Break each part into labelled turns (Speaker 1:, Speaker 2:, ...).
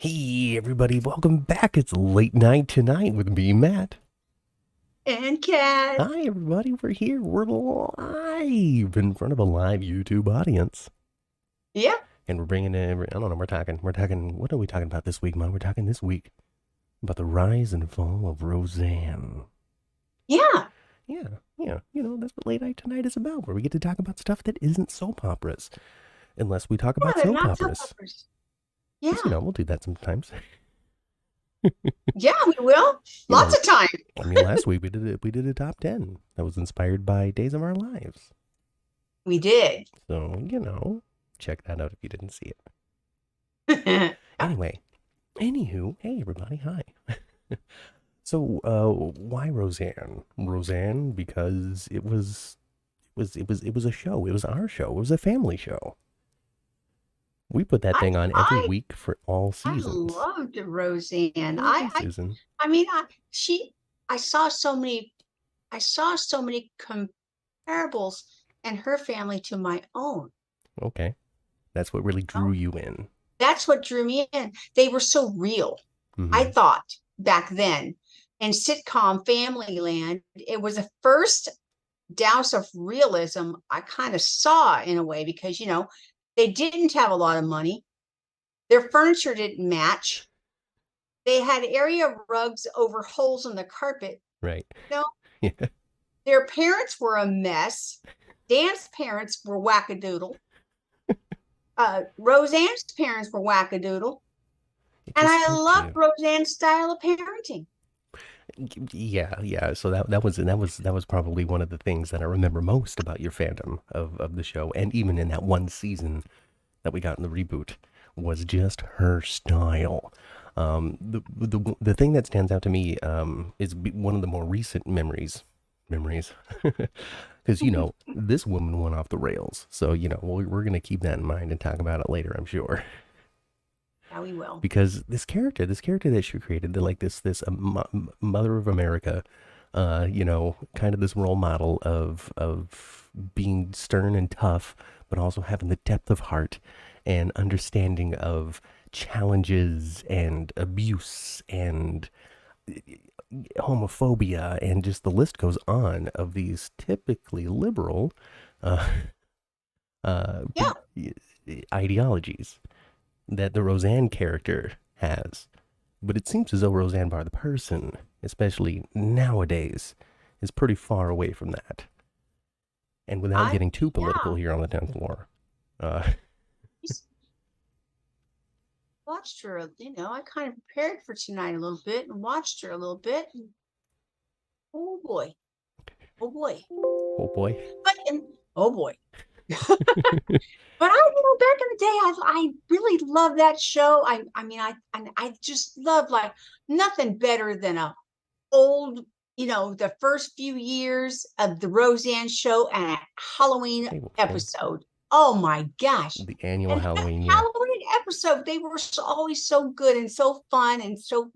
Speaker 1: Hey everybody, welcome back. It's late night tonight with me, Matt.
Speaker 2: And Cat.
Speaker 1: Hi everybody, we're here. We're live in front of a live YouTube audience.
Speaker 2: Yeah,
Speaker 1: And we're bringing in, I don't know, we're talking, what are we talking about this week, Mom? We're talking this week about the rise and fall of Roseanne.
Speaker 2: yeah,
Speaker 1: Yeah, that's what late night tonight is about, where we get to talk about stuff that isn't soap operas. Unless we talk
Speaker 2: yeah.
Speaker 1: about
Speaker 2: They're
Speaker 1: soap
Speaker 2: not soap
Speaker 1: operas.
Speaker 2: operas.
Speaker 1: Because,
Speaker 2: Yeah,
Speaker 1: we'll do that sometimes.
Speaker 2: yeah, we will.
Speaker 1: You
Speaker 2: Lots
Speaker 1: know,
Speaker 2: of time.
Speaker 1: I mean, last week we did a top 10 that was inspired by Days of Our Lives.
Speaker 2: We did.
Speaker 1: So, check that out if you didn't see it.
Speaker 2: Yeah,
Speaker 1: Anyway, anywho, hey everybody, hi. So, why Roseanne? Roseanne because it was a show. It was our show. It was a family show. We put that
Speaker 2: I,
Speaker 1: thing on every
Speaker 2: I,
Speaker 1: week for all
Speaker 2: I
Speaker 1: seasons.
Speaker 2: loved Roseanne.
Speaker 1: Oh, hi Susan.
Speaker 2: I mean, she, I saw so many, I saw so many comparables and her family to my own.
Speaker 1: Okay, that's what really
Speaker 2: You know?
Speaker 1: drew you in.
Speaker 2: That's what drew me in. They were so real. I
Speaker 1: Mm-hmm.
Speaker 2: thought back then in sitcom Family Land, it was the first douse of realism I kind of saw in a way because, they didn't have a lot of money. Their furniture didn't match. They had area rugs over holes in the carpet.
Speaker 1: Right.
Speaker 2: No,
Speaker 1: Yeah.
Speaker 2: their parents were a mess. Dan's parents were wackadoodle. Roseanne's parents were wackadoodle.
Speaker 1: It
Speaker 2: And
Speaker 1: just
Speaker 2: I
Speaker 1: spoke to
Speaker 2: loved
Speaker 1: you.
Speaker 2: Roseanne's style of parenting.
Speaker 1: Yeah. So that was probably one of the things that I remember most about your fandom of the show, and even in that one season that we got in the reboot, was just her style. The thing that stands out to me is one of the more recent memories, because this woman went off the rails. So we're gonna keep that in mind and talk about it later, I'm sure.
Speaker 2: Yeah, we will.
Speaker 1: Because this character that she created, like this mother of America, kind of this role model of being stern and tough, but also having the depth of heart and understanding of challenges and abuse and homophobia, and just the list goes on of these typically liberal uh, uh,
Speaker 2: Yeah.
Speaker 1: ideologies that the Roseanne character has. But it seems as though Roseanne Barr, the person, especially nowadays, is pretty far away from that. And without
Speaker 2: I
Speaker 1: getting too political
Speaker 2: yeah.
Speaker 1: here on the 10th floor, uh,
Speaker 2: Just watched her, I kind of prepared for tonight a little bit and watched her a little bit. And, oh boy. Oh boy.
Speaker 1: oh boy.
Speaker 2: Oh boy. But back in the day, I really loved that show. I just love like nothing better than a old, the first few years of the Roseanne show and a Halloween
Speaker 1: And
Speaker 2: episode. Oh my gosh.
Speaker 1: the annual
Speaker 2: And that
Speaker 1: Halloween, yeah.
Speaker 2: Halloween episode, they were always so good and so fun and so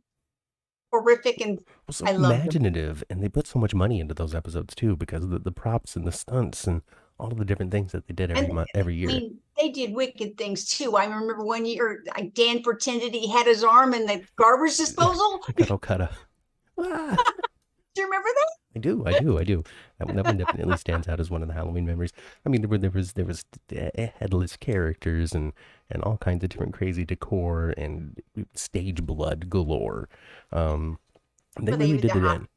Speaker 2: horrific. And
Speaker 1: Was so
Speaker 2: I loved them.
Speaker 1: imaginative, and they put so much money into those episodes too, because of the props and the stunts and all of the different things that they did every
Speaker 2: And
Speaker 1: month, every
Speaker 2: I
Speaker 1: year.
Speaker 2: mean, they did wicked things too. I remember one year Dan pretended he had his arm in the garbage disposal. Do
Speaker 1: Cuddle, cuddle. Ah,
Speaker 2: you remember that?
Speaker 1: I do. That one definitely stands out as one of the Halloween memories. I mean, there was headless characters and all kinds of different crazy decor and stage blood galore. Um, they
Speaker 2: But they
Speaker 1: really
Speaker 2: even
Speaker 1: did it in.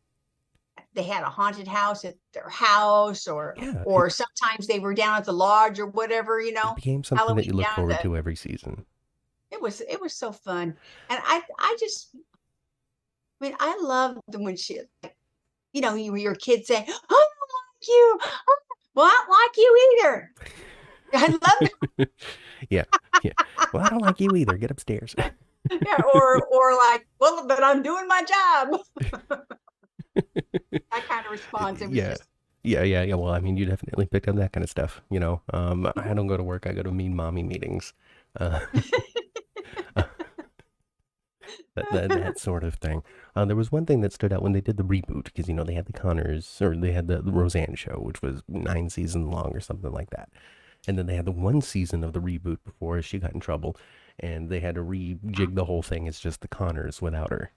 Speaker 2: they had a haunted house at their house, or
Speaker 1: Yeah,
Speaker 2: or sometimes they were down at the lodge or whatever.
Speaker 1: it became something that
Speaker 2: Halloween
Speaker 1: you look
Speaker 2: down at
Speaker 1: forward
Speaker 2: the.
Speaker 1: to every season.
Speaker 2: It was so fun, and I loved them when your kids say, "I don't like you." Oh, well, I don't like you either. I loved
Speaker 1: Yeah, yeah. Well, I don't like you either. Get upstairs.
Speaker 2: yeah, or like, well, but I'm doing my job. That kind of response. It was
Speaker 1: Yeah.
Speaker 2: just
Speaker 1: Yeah. Well, I mean, you definitely picked up that kind of stuff. I don't go to work. I go to mean mommy meetings. Uh, that sort of thing. There was one thing that stood out when they did the reboot, because they had the Connors, or they had the Roseanne show, which was 9 seasons long or something like that. And then they had the one season of the reboot before she got in trouble, and they had to rejig the whole thing. It's just the Connors without her.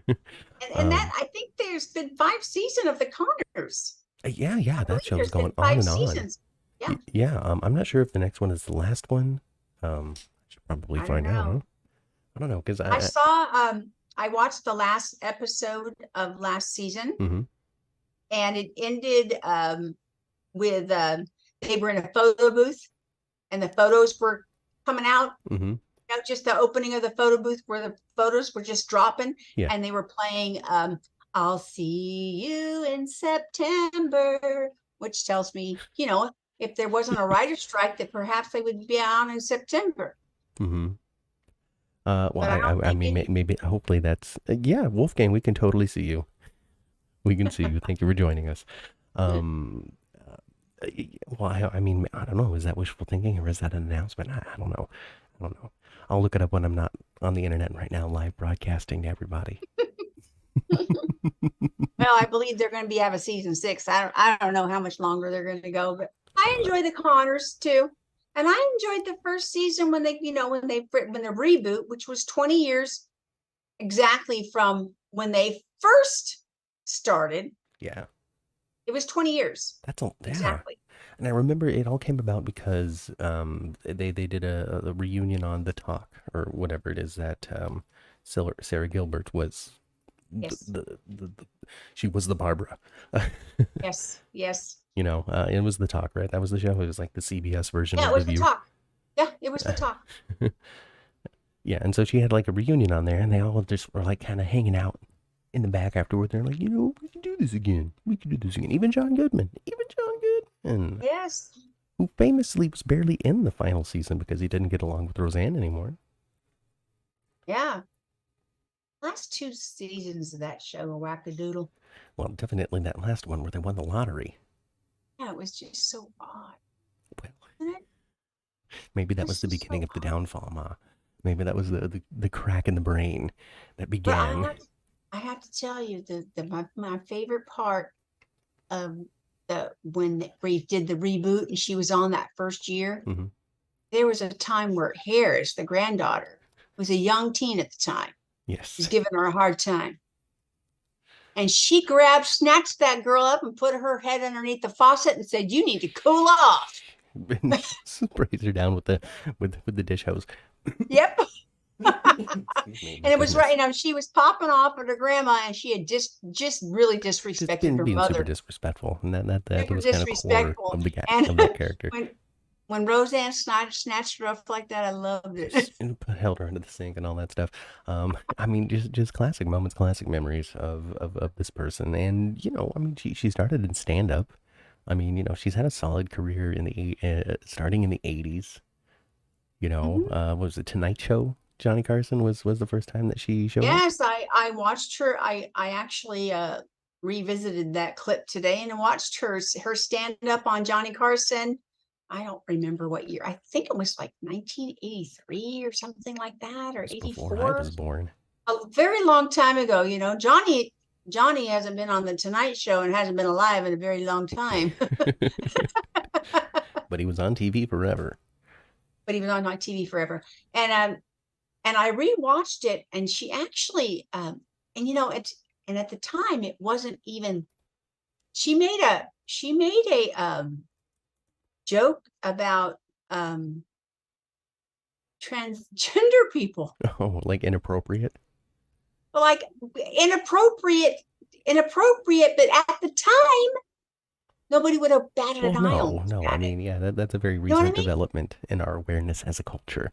Speaker 2: And that
Speaker 1: um,
Speaker 2: I think there's been 5 seasons of the Connors.
Speaker 1: yeah,
Speaker 2: I
Speaker 1: that
Speaker 2: believe
Speaker 1: show's
Speaker 2: there's been
Speaker 1: going on
Speaker 2: five
Speaker 1: and on.
Speaker 2: seasons. Yeah,
Speaker 1: Yeah, I'm not sure if the next one is the last one. I should probably
Speaker 2: I don't
Speaker 1: find out, huh?
Speaker 2: know.
Speaker 1: I don't know, because
Speaker 2: I saw I watched the last episode of last season,
Speaker 1: mm-hmm,
Speaker 2: and it ended with they were in a photo booth and the photos were coming out.
Speaker 1: mm-hmm,
Speaker 2: You know, just the opening of the photo booth where the photos were just dropping,
Speaker 1: yeah,
Speaker 2: and they were playing I'll see you in September, which tells me, if there wasn't a writer's strike, that perhaps they would be out in September.
Speaker 1: mm-hmm. Well,
Speaker 2: But I don't
Speaker 1: I
Speaker 2: think
Speaker 1: mean,
Speaker 2: it.
Speaker 1: maybe, hopefully that's, yeah, Wolfgang, we can totally see you. We can see you. Thank you for joining us. Um, well, I mean, I don't know. Is that wishful thinking or is that an announcement? I don't know. I don't know. I'll look it up when I'm not on the internet right now, live broadcasting to everybody.
Speaker 2: Well, I believe they're going to be have a season 6. I don't know how much longer they're going to go, but I enjoy the Connors too, and I enjoyed the first season when when the reboot, which was 20 years exactly from when they first started.
Speaker 1: Yeah,
Speaker 2: It was 20 years
Speaker 1: yeah.
Speaker 2: exactly.
Speaker 1: And I remember it all came about because they did a reunion on The Talk or whatever it is that Sarah Gilbert was
Speaker 2: Yes,
Speaker 1: the she was the Barbara.
Speaker 2: yes, yes.
Speaker 1: It was The Talk, right? That was the show. It was like the CBS version
Speaker 2: Yeah,
Speaker 1: of
Speaker 2: it
Speaker 1: The
Speaker 2: was the
Speaker 1: View.
Speaker 2: talk. Yeah, it was the talk.
Speaker 1: Yeah, and so she had like a reunion on there, and they all just were like kind of hanging out in the back afterward. They're like, we can do this again. We can do this again. Even John Goodman,
Speaker 2: Yes.
Speaker 1: who famously was barely in the final season because he didn't get along with Roseanne anymore.
Speaker 2: Yeah. Last 2 seasons of that show were wackadoodle.
Speaker 1: Well, definitely that last one where they won the lottery.
Speaker 2: Yeah, it was just so odd.
Speaker 1: Well,
Speaker 2: Wasn't it?
Speaker 1: maybe
Speaker 2: It
Speaker 1: that was
Speaker 2: was
Speaker 1: the
Speaker 2: just
Speaker 1: beginning
Speaker 2: so
Speaker 1: of the
Speaker 2: odd.
Speaker 1: downfall, Ma. Maybe that was the crack in the brain that
Speaker 2: But
Speaker 1: began.
Speaker 2: I have to tell you my favorite part of the when we did the reboot and she was on that first year.
Speaker 1: Hmm.
Speaker 2: There was a time where Harris, the granddaughter, was a young teen at the time, was
Speaker 1: Yes.
Speaker 2: giving her a hard time. And she snatched that girl up and put her head underneath the faucet and said, "You need to cool off."
Speaker 1: Sprays her down with the dish hose.
Speaker 2: Yep.
Speaker 1: Excuse me, my
Speaker 2: And it was right,
Speaker 1: goodness.
Speaker 2: she was popping off at her grandma, and she had just really
Speaker 1: Just
Speaker 2: disrespected
Speaker 1: being
Speaker 2: her
Speaker 1: being super
Speaker 2: mother.
Speaker 1: disrespectful, and that
Speaker 2: Super
Speaker 1: was kind of core
Speaker 2: disrespectful.
Speaker 1: of
Speaker 2: And
Speaker 1: of that character.
Speaker 2: when when Roseanne snatched her up like that, I loved it.
Speaker 1: Just held her under the sink and all that stuff. I mean, just classic moments, classic memories of this person. And I mean, she started in stand up. I mean, she's had a solid career in the starting in the '80s.
Speaker 2: Mhm.
Speaker 1: What was it, Tonight Show? Johnny Carson was the first time that she showed up.
Speaker 2: Yes, I watched her. I actually revisited that clip today and watched her stand up on Johnny Carson. I don't remember what year. I think it was like 1983 or something like that, or
Speaker 1: It was before I
Speaker 2: 84.
Speaker 1: was born.
Speaker 2: A very long time ago. Johnny hasn't been on the Tonight Show and hasn't been alive in a very long time.
Speaker 1: But he was on TV forever.
Speaker 2: But he was on my TV forever. And I rewatched it, and she actually and and at the time it wasn't even. She made a joke about transgender people.
Speaker 1: Oh, like inappropriate.
Speaker 2: Like inappropriate, but at the time nobody would have batted
Speaker 1: Well,
Speaker 2: an eye
Speaker 1: no,
Speaker 2: almost
Speaker 1: no. I
Speaker 2: at it.
Speaker 1: mean, yeah, that's a very
Speaker 2: You know what I
Speaker 1: recent
Speaker 2: mean?
Speaker 1: development in our awareness as a culture.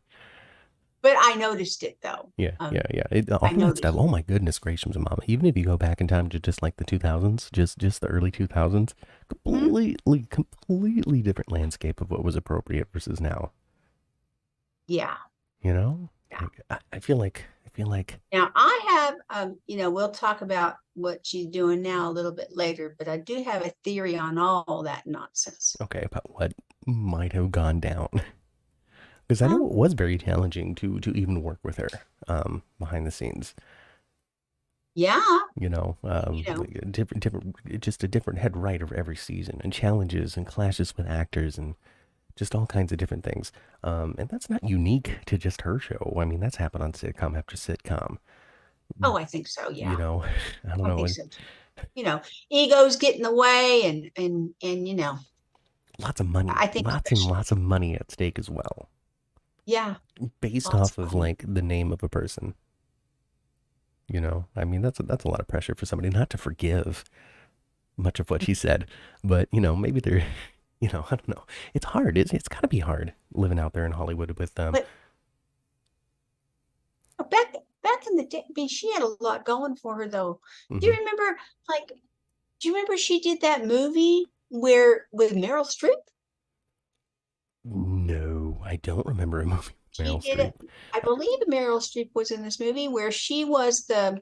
Speaker 2: But I noticed it though.
Speaker 1: Yeah,
Speaker 2: Um,
Speaker 1: yeah, yeah. All
Speaker 2: I
Speaker 1: that stuff.
Speaker 2: noticed
Speaker 1: Oh
Speaker 2: it.
Speaker 1: my goodness gracious, mama. Even if you go back in time to just like the 2000s, just the early 2000s,
Speaker 2: Mhm.
Speaker 1: completely different landscape of what was appropriate versus now.
Speaker 2: Yeah.
Speaker 1: You know,
Speaker 2: Yeah.
Speaker 1: like, I feel like
Speaker 2: Now I have, we'll talk about what she's doing now a little bit later, but I do have a theory on all that nonsense.
Speaker 1: okay about what might have gone down because I know
Speaker 2: Um,
Speaker 1: it was very challenging to even work with her behind the scenes.
Speaker 2: Yeah, you know,
Speaker 1: just a different head writer every season, and challenges and clashes with actors and just all kinds of different things. And that's not unique to just her show. I mean, that's happened on sitcom after sitcom.
Speaker 2: oh, I think so.
Speaker 1: You
Speaker 2: Yeah,
Speaker 1: know, I don't
Speaker 2: I
Speaker 1: know.
Speaker 2: think so too. You know, egos get in the way, and
Speaker 1: Lots of money,
Speaker 2: I think
Speaker 1: lots and
Speaker 2: especially,
Speaker 1: lots of money at stake as well,
Speaker 2: yeah,
Speaker 1: based
Speaker 2: lots
Speaker 1: off
Speaker 2: of
Speaker 1: of
Speaker 2: money.
Speaker 1: like the name of a person. I mean, that's a lot of pressure for somebody not to forgive much of what she said, but maybe they're, I don't know. It's hard. It's got to be hard living out there in Hollywood with them.
Speaker 2: But back in the day, I mean, she had a lot going for her, though. Do you
Speaker 1: Hmm.
Speaker 2: remember, like, do you remember she did that movie where with Meryl Streep?
Speaker 1: No, I don't remember a movie with
Speaker 2: She
Speaker 1: Meryl
Speaker 2: did
Speaker 1: Streep.
Speaker 2: it. I believe Meryl Streep was in this movie where she was the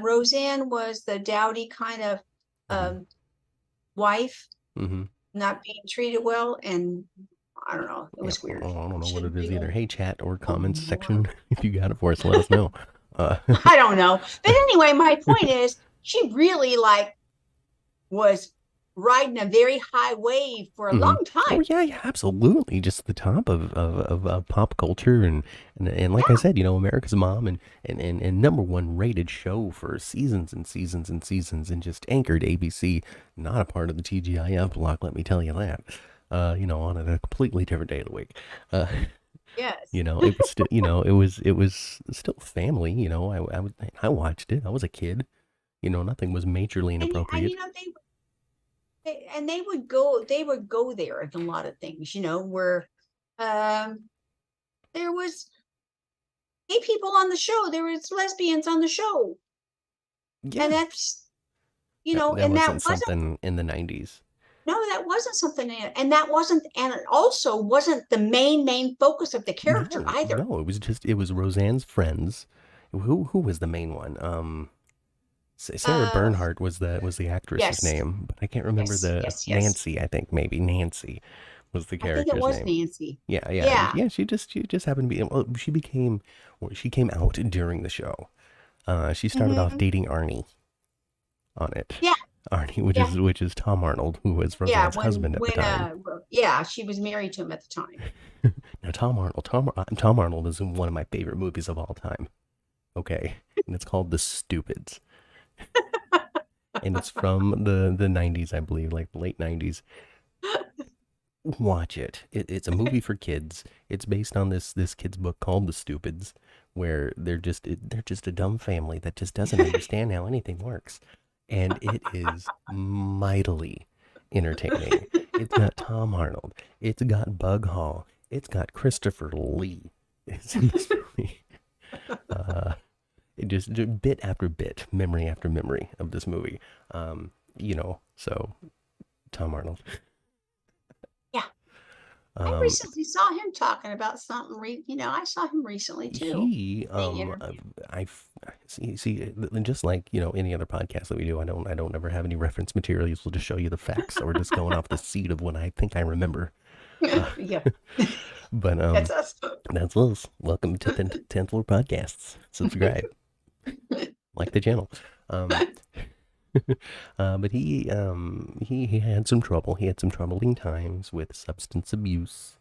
Speaker 2: Roseanne was the dowdy kind of
Speaker 1: Hmm.
Speaker 2: um, wife,
Speaker 1: Hmm.
Speaker 2: not being treated well, and I don't know. It
Speaker 1: Yeah,
Speaker 2: was weird.
Speaker 1: I don't know what it
Speaker 2: Shouldn't
Speaker 1: is
Speaker 2: be.
Speaker 1: either. Hey, chat or
Speaker 2: Oh
Speaker 1: comments
Speaker 2: Lord.
Speaker 1: section, if you got it for us, let us know. Uh,
Speaker 2: I don't know. But anyway, my point is she really like was riding a very high wave for a
Speaker 1: hmm.
Speaker 2: long
Speaker 1: Oh
Speaker 2: time.
Speaker 1: yeah, yeah, absolutely. Just the top of pop culture and like I
Speaker 2: Yeah.
Speaker 1: said, America's Mom and number one rated show for seasons and seasons and seasons and just anchored ABC, not a part of the TGIF block, let me tell you that. On a completely different day of the week. Uh,
Speaker 2: Yes.
Speaker 1: it was still, it was still family. I watched it. I was a kid. Nothing was majorly
Speaker 2: And
Speaker 1: inappropriate.
Speaker 2: they would go there in a lot of things, where um there was gay people on the show, there was lesbians on the show. And
Speaker 1: Yeah,
Speaker 2: that's
Speaker 1: that
Speaker 2: and
Speaker 1: wasn't
Speaker 2: that wasn't
Speaker 1: something in the '90s.
Speaker 2: no, that wasn't something and that wasn't and it also wasn't the main focus of the character
Speaker 1: No,
Speaker 2: either.
Speaker 1: no, it was Roseanne's friends. Who was the main one? Sarah
Speaker 2: Uh
Speaker 1: Bernhardt was the actress's
Speaker 2: yes,
Speaker 1: name, but I can't remember the
Speaker 2: yes.
Speaker 1: Nancy. I think maybe Nancy was the
Speaker 2: I think it
Speaker 1: character's
Speaker 2: was
Speaker 1: name.
Speaker 2: Nancy.
Speaker 1: Yeah, yeah,
Speaker 2: Yeah.
Speaker 1: yeah. She just happened to be. Well, she came out during the show. She started off
Speaker 2: Hmm.
Speaker 1: dating Arnie on it.
Speaker 2: Yeah,
Speaker 1: Arnie,
Speaker 2: yeah,
Speaker 1: which is Tom Arnold, who was
Speaker 2: yeah.
Speaker 1: Roseanne's husband at the time.
Speaker 2: Yeah, she was married to him at the time.
Speaker 1: Now Tom Arnold is in one of my favorite movies of all time. Okay, and it's called The Stupids, and it's from the '90s, I believe, like the late '90s. Watch it. It's a movie for kids. It's based on this kid's book called The Stupids, where they're just a dumb family that just doesn't understand how anything works, and it is mightily entertaining. It's got Tom Arnold. It's got Bug Hall. It's got Christopher Lee. It's in this movie. Uh, it just bit after bit, memory after memory of this movie. So Tom Arnold.
Speaker 2: Yeah. I
Speaker 1: Um,
Speaker 2: recently saw him talking about something. I saw him recently too,
Speaker 1: he
Speaker 2: being interviewed.
Speaker 1: I see just like any other podcast that we do, I don't ever have any reference materials. We'll just show you the facts, so we're just going off the seat of what I think I remember. uh,
Speaker 2: Yeah,
Speaker 1: but
Speaker 2: that's us.
Speaker 1: that's us. Welcome to 10th Floor Podcasts. Subscribe, like the channel. um but he had some trouble. He had some troubling times with substance abuse,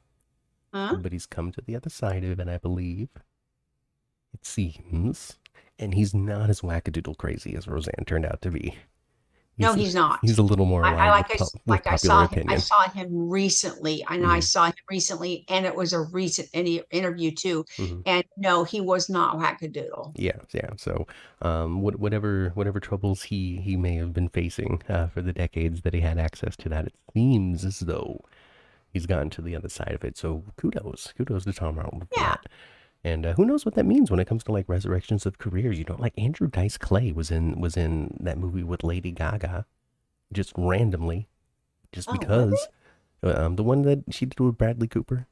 Speaker 2: Huh?
Speaker 1: but he's come to the other side of it, I believe. It seems. And he's not as wackadoodle crazy as Roseanne turned out to be.
Speaker 2: No,
Speaker 1: He's
Speaker 2: he's not.
Speaker 1: he's a little more
Speaker 2: I
Speaker 1: aligned
Speaker 2: like
Speaker 1: with
Speaker 2: I s-
Speaker 1: with
Speaker 2: like
Speaker 1: popular
Speaker 2: I
Speaker 1: opinion.
Speaker 2: saw him recently, and I
Speaker 1: Hmm.
Speaker 2: saw him recently, and it was a recent interview too.
Speaker 1: Hmm.
Speaker 2: And no, he was not wackadoodle.
Speaker 1: Yeah, yeah. So, whatever troubles he may have been facing for the decades that he had access to that, it seems as though he's gotten to the other side of it. So kudos to Tom Arnold for
Speaker 2: Yeah.
Speaker 1: that. And who knows what that means when it comes to like resurrections of careers? Like Andrew Dice Clay was in that movie with Lady Gaga, just randomly, just
Speaker 2: Oh, was
Speaker 1: because.
Speaker 2: it?
Speaker 1: The one that she did with Bradley Cooper.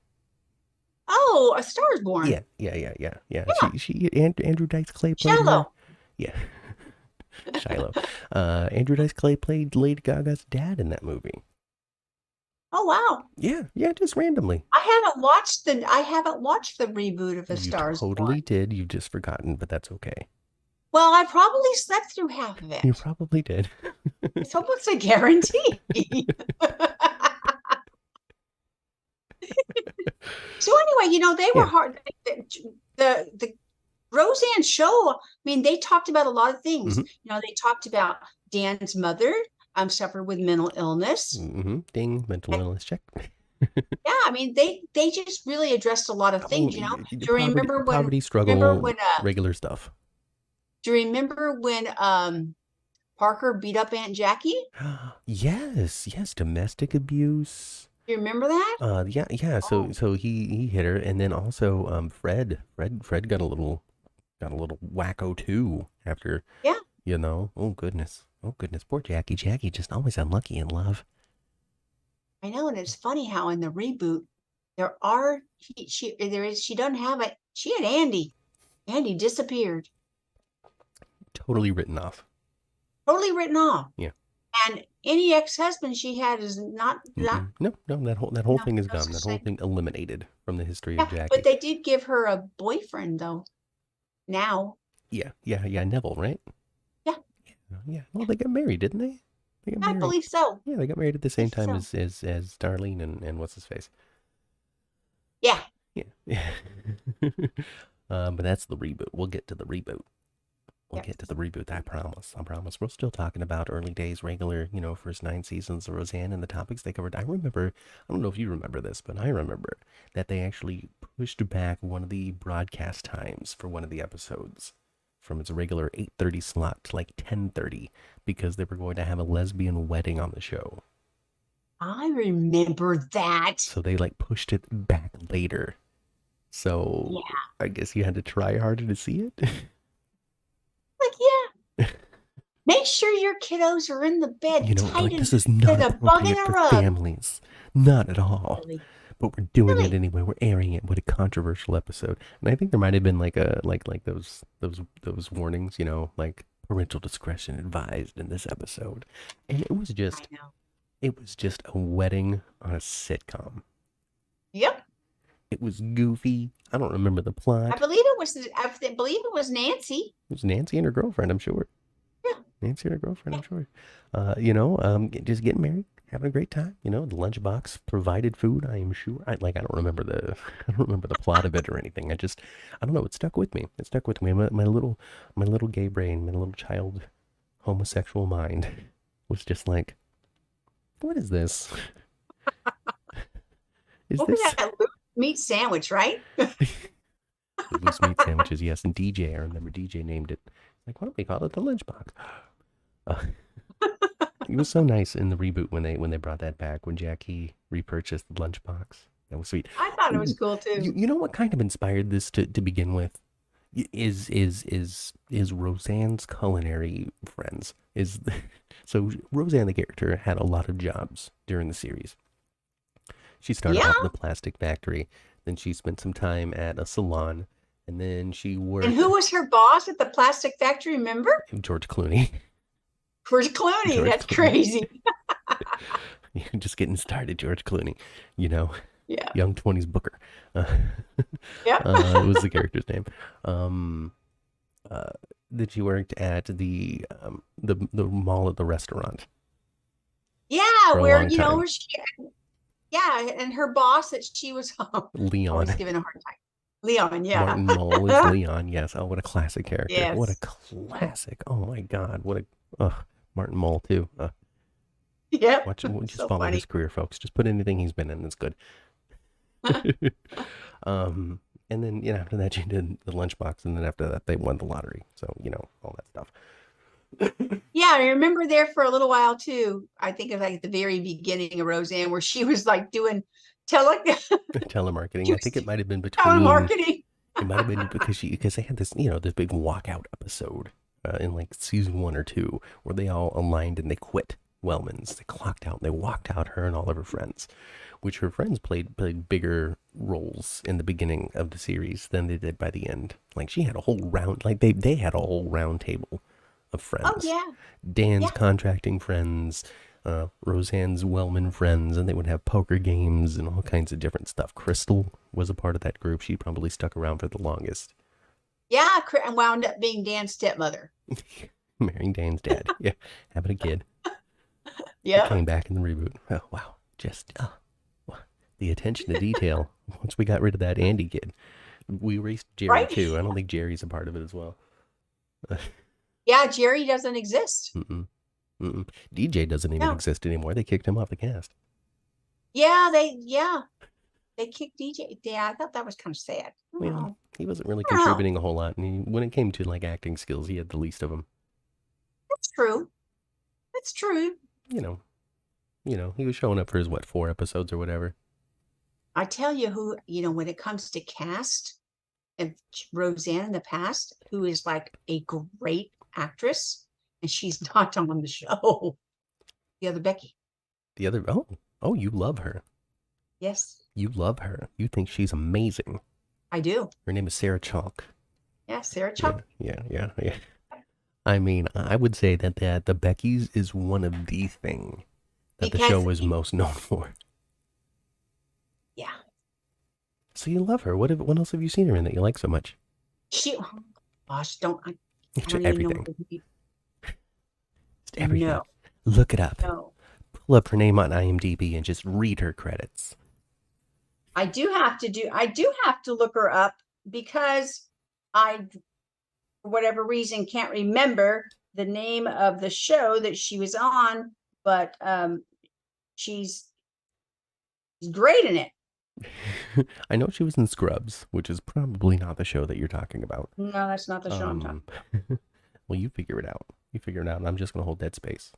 Speaker 2: Oh, A Star is Born.
Speaker 1: Yeah, yeah, yeah, yeah, yeah.
Speaker 2: Yeah,
Speaker 1: Andrew Dice Clay played her.
Speaker 2: Shallow.
Speaker 1: Yeah, Shiloh. Andrew Dice Clay played Lady Gaga's dad in that movie.
Speaker 2: Oh wow.
Speaker 1: Yeah, yeah, just randomly.
Speaker 2: I haven't watched the reboot of A
Speaker 1: You
Speaker 2: Star is Born.
Speaker 1: totally did. You've just forgotten, but that's okay.
Speaker 2: Well, I probably slept through half of
Speaker 1: You
Speaker 2: it.
Speaker 1: probably did.
Speaker 2: It's almost a guarantee. So anyway, they were
Speaker 1: Yeah.
Speaker 2: hard. The Roseanne show. I mean, they talked about a lot of things.
Speaker 1: Mm-hmm.
Speaker 2: They talked about Dan's mother suffered with mental illness.
Speaker 1: Mm-hmm. Ding. Mental
Speaker 2: And
Speaker 1: illness check.
Speaker 2: yeah, I mean, they just really addressed a lot of
Speaker 1: Oh,
Speaker 2: things. Do you
Speaker 1: poverty,
Speaker 2: remember when?
Speaker 1: poverty
Speaker 2: Remember
Speaker 1: struggle,
Speaker 2: when?
Speaker 1: regular stuff.
Speaker 2: Do you remember when Parker beat up Aunt Jackie?
Speaker 1: Yes, yes, domestic abuse.
Speaker 2: Do you remember that?
Speaker 1: Yeah, yeah. So
Speaker 2: Oh,
Speaker 1: so he hit her, and then also Fred got a little wacko too after,
Speaker 2: yeah,
Speaker 1: Oh goodness, oh goodness, poor Jackie. Jackie just always unlucky in love.
Speaker 2: I know, and it's funny how in the reboot there are she doesn't have it. She had Andy. Andy disappeared,
Speaker 1: Totally written off.
Speaker 2: totally written off.
Speaker 1: Yeah.
Speaker 2: And any ex-husband she had is not
Speaker 1: No, no, that whole
Speaker 2: no
Speaker 1: thing is
Speaker 2: no
Speaker 1: gone. That
Speaker 2: such
Speaker 1: whole
Speaker 2: thing.
Speaker 1: thing eliminated from the history of
Speaker 2: Yeah, but
Speaker 1: Jackie.
Speaker 2: they did give her a boyfriend though. Now,
Speaker 1: Yeah, yeah, yeah. Neville, right?
Speaker 2: yeah,
Speaker 1: Yeah. Well, they got married, didn't they? They got
Speaker 2: I
Speaker 1: married.
Speaker 2: believe so.
Speaker 1: Yeah, they got married at the
Speaker 2: I
Speaker 1: same
Speaker 2: believe
Speaker 1: time
Speaker 2: so.
Speaker 1: as Darlene and what's his face.
Speaker 2: Yeah.
Speaker 1: Yeah. Yeah. But that's the reboot. We'll get to the reboot. We'll
Speaker 2: Yeah.
Speaker 1: get to the reboot. I promise. I promise. We're still talking about early days, regular, first 9 seasons of Roseanne and the topics they covered. I remember, I don't know if you remember this, but I remember that they actually pushed back one of the broadcast times for one of the episodes from its regular 8:30 slot to like 10:30 because they were going to have a lesbian wedding on the show.
Speaker 2: I remember that.
Speaker 1: So they like pushed it back later. So
Speaker 2: Yeah.
Speaker 1: I guess you had to try harder to see it.
Speaker 2: Like, yeah. Make sure your kiddos are in the bed tight
Speaker 1: Like
Speaker 2: and
Speaker 1: this is
Speaker 2: with
Speaker 1: not
Speaker 2: a bug in
Speaker 1: appropriate
Speaker 2: a
Speaker 1: for
Speaker 2: rug.
Speaker 1: families. Not at all.
Speaker 2: Really.
Speaker 1: But we're doing it
Speaker 2: Really.
Speaker 1: anyway. We're airing it. What a controversial episode. And I think there might have been like a like those warnings, like parental discretion advised in this episode. And
Speaker 2: I know.
Speaker 1: it was just a wedding on a sitcom.
Speaker 2: Yep.
Speaker 1: It was goofy. I don't remember the
Speaker 2: I
Speaker 1: plot.
Speaker 2: believe it was I believe it was Nancy.
Speaker 1: It was Nancy and her girlfriend, I'm sure.
Speaker 2: Yeah.
Speaker 1: Nancy and her girlfriend,
Speaker 2: Yeah.
Speaker 1: I'm sure. Just getting married, having a great time. The lunchbox provided food. I am sure. I don't remember the, I don't remember the plot of it or anything. I don't know. It stuck with me. It stuck with me. My little gay brain, my little child, homosexual mind, was just like, what is this? Is
Speaker 2: What was
Speaker 1: this
Speaker 2: that loose meat sandwich, right?
Speaker 1: loose meat sandwiches? Yes, and DJ. I remember DJ named it. Like, why don't we call it the lunchbox? Uh, It was so nice in the reboot when they brought that back when Jackie repurchased the lunchbox. That was sweet.
Speaker 2: I thought it was
Speaker 1: Ooh,
Speaker 2: cool
Speaker 1: you
Speaker 2: too.
Speaker 1: you know what kind of inspired this to begin with? Is Roseanne's culinary friends? So Roseanne the character had a lot of jobs during the series. She started
Speaker 2: Yeah.
Speaker 1: off in a plastic factory, then she spent some time at a salon, and then she
Speaker 2: And
Speaker 1: worked
Speaker 2: who was her boss at the plastic factory? Remember?
Speaker 1: George Clooney.
Speaker 2: George Clooney.
Speaker 1: George
Speaker 2: That's
Speaker 1: Clooney.
Speaker 2: crazy.
Speaker 1: You're just getting started, George Clooney. You know,
Speaker 2: Yeah.
Speaker 1: young 20s Booker. Uh,
Speaker 2: Yeah.
Speaker 1: it was the character's name. Um, uh, that she worked at the mall at the restaurant
Speaker 2: Yeah,
Speaker 1: for a
Speaker 2: where
Speaker 1: long time.
Speaker 2: where she yeah, and her boss that she was
Speaker 1: Leon.
Speaker 2: always giving a hard time. Leon, yeah.
Speaker 1: Martin Mull is Leon. Yes. Oh, what a classic character. What a
Speaker 2: Yes.
Speaker 1: classic. Oh my God. What a Martin Mull too.
Speaker 2: Yep.
Speaker 1: Just
Speaker 2: So
Speaker 1: follow
Speaker 2: funny.
Speaker 1: his career, folks. Just put anything he's been in. It's good. um, and then after that she did the lunchbox, and then after that they won the lottery. So all that stuff.
Speaker 2: Yeah, I remember there for a little while too. I think of like at the very beginning of Roseanne where she was like doing tele
Speaker 1: Telemarketing.
Speaker 2: she
Speaker 1: I think it
Speaker 2: was
Speaker 1: might have been between.
Speaker 2: telemarketing.
Speaker 1: It might have been because they had this big walkout episode in like season 1 or 2 where they all aligned and they quit Wellman's. They clocked out and they walked out, her and all of her friends, which her friends played bigger roles in the beginning of the series than they did by the end. Like she had a whole round, like they had a whole round table of
Speaker 2: Oh
Speaker 1: friends.
Speaker 2: yeah.
Speaker 1: Dan's
Speaker 2: Yeah.
Speaker 1: contracting friends, Roseanne's Wellman friends, and they would have poker games and all kinds of different stuff. Crystal was a part of that group. She probably stuck around for the longest.
Speaker 2: Yeah, and wound up being Dan's stepmother.
Speaker 1: Marrying Dan's dad. Yeah, having a kid. It
Speaker 2: Yeah,
Speaker 1: came back in the reboot. Oh, wow. Just the attention to detail. Once we got rid of that Andy kid, we erased Jerry
Speaker 2: right.
Speaker 1: too. I don't think Jerry's a part of it as well.
Speaker 2: Yeah, Jerry doesn't exist.
Speaker 1: Mm-mm, mm-mm. DJ doesn't even
Speaker 2: No.
Speaker 1: exist anymore. They kicked him off the cast.
Speaker 2: Yeah, they kicked DJ. Yeah, I thought that was kind of sad.
Speaker 1: Well,
Speaker 2: Oh,
Speaker 1: he wasn't really
Speaker 2: I don't know.
Speaker 1: contributing a whole lot, and when it came to like acting skills, he had the least of them.
Speaker 2: That's true. That's true.
Speaker 1: You know, he was showing up for his 4 episodes or whatever.
Speaker 2: I tell you who, when it comes to cast of Roseanne in the past, who is like a great actress, and she's not on the show. The other Becky.
Speaker 1: The other, you love her.
Speaker 2: Yes,
Speaker 1: You love her. You think she's amazing.
Speaker 2: I do.
Speaker 1: Her name is Sarah Chalk.
Speaker 2: Yeah, Sarah
Speaker 1: Yeah,
Speaker 2: Chalk.
Speaker 1: yeah. I mean, I would say that the Beckys is one of the thing that the
Speaker 2: Because
Speaker 1: show is most known for.
Speaker 2: yeah,
Speaker 1: So you love her. What else have you seen her in that you like so much?
Speaker 2: oh, gosh, I don't even know
Speaker 1: Everything.
Speaker 2: what to
Speaker 1: Just everything.
Speaker 2: No,
Speaker 1: Look it up.
Speaker 2: no.
Speaker 1: Pull up her name on IMDb and just read her credits.
Speaker 2: I do have to look her up because I, for whatever reason, can't remember the name of the show that she was on, but she's great in it.
Speaker 1: I know she was in Scrubs, which is probably not the show that you're talking about.
Speaker 2: No, that's not the show I'm talking.
Speaker 1: Well, you figure it out. You figure it out, and I'm just gonna hold dead space.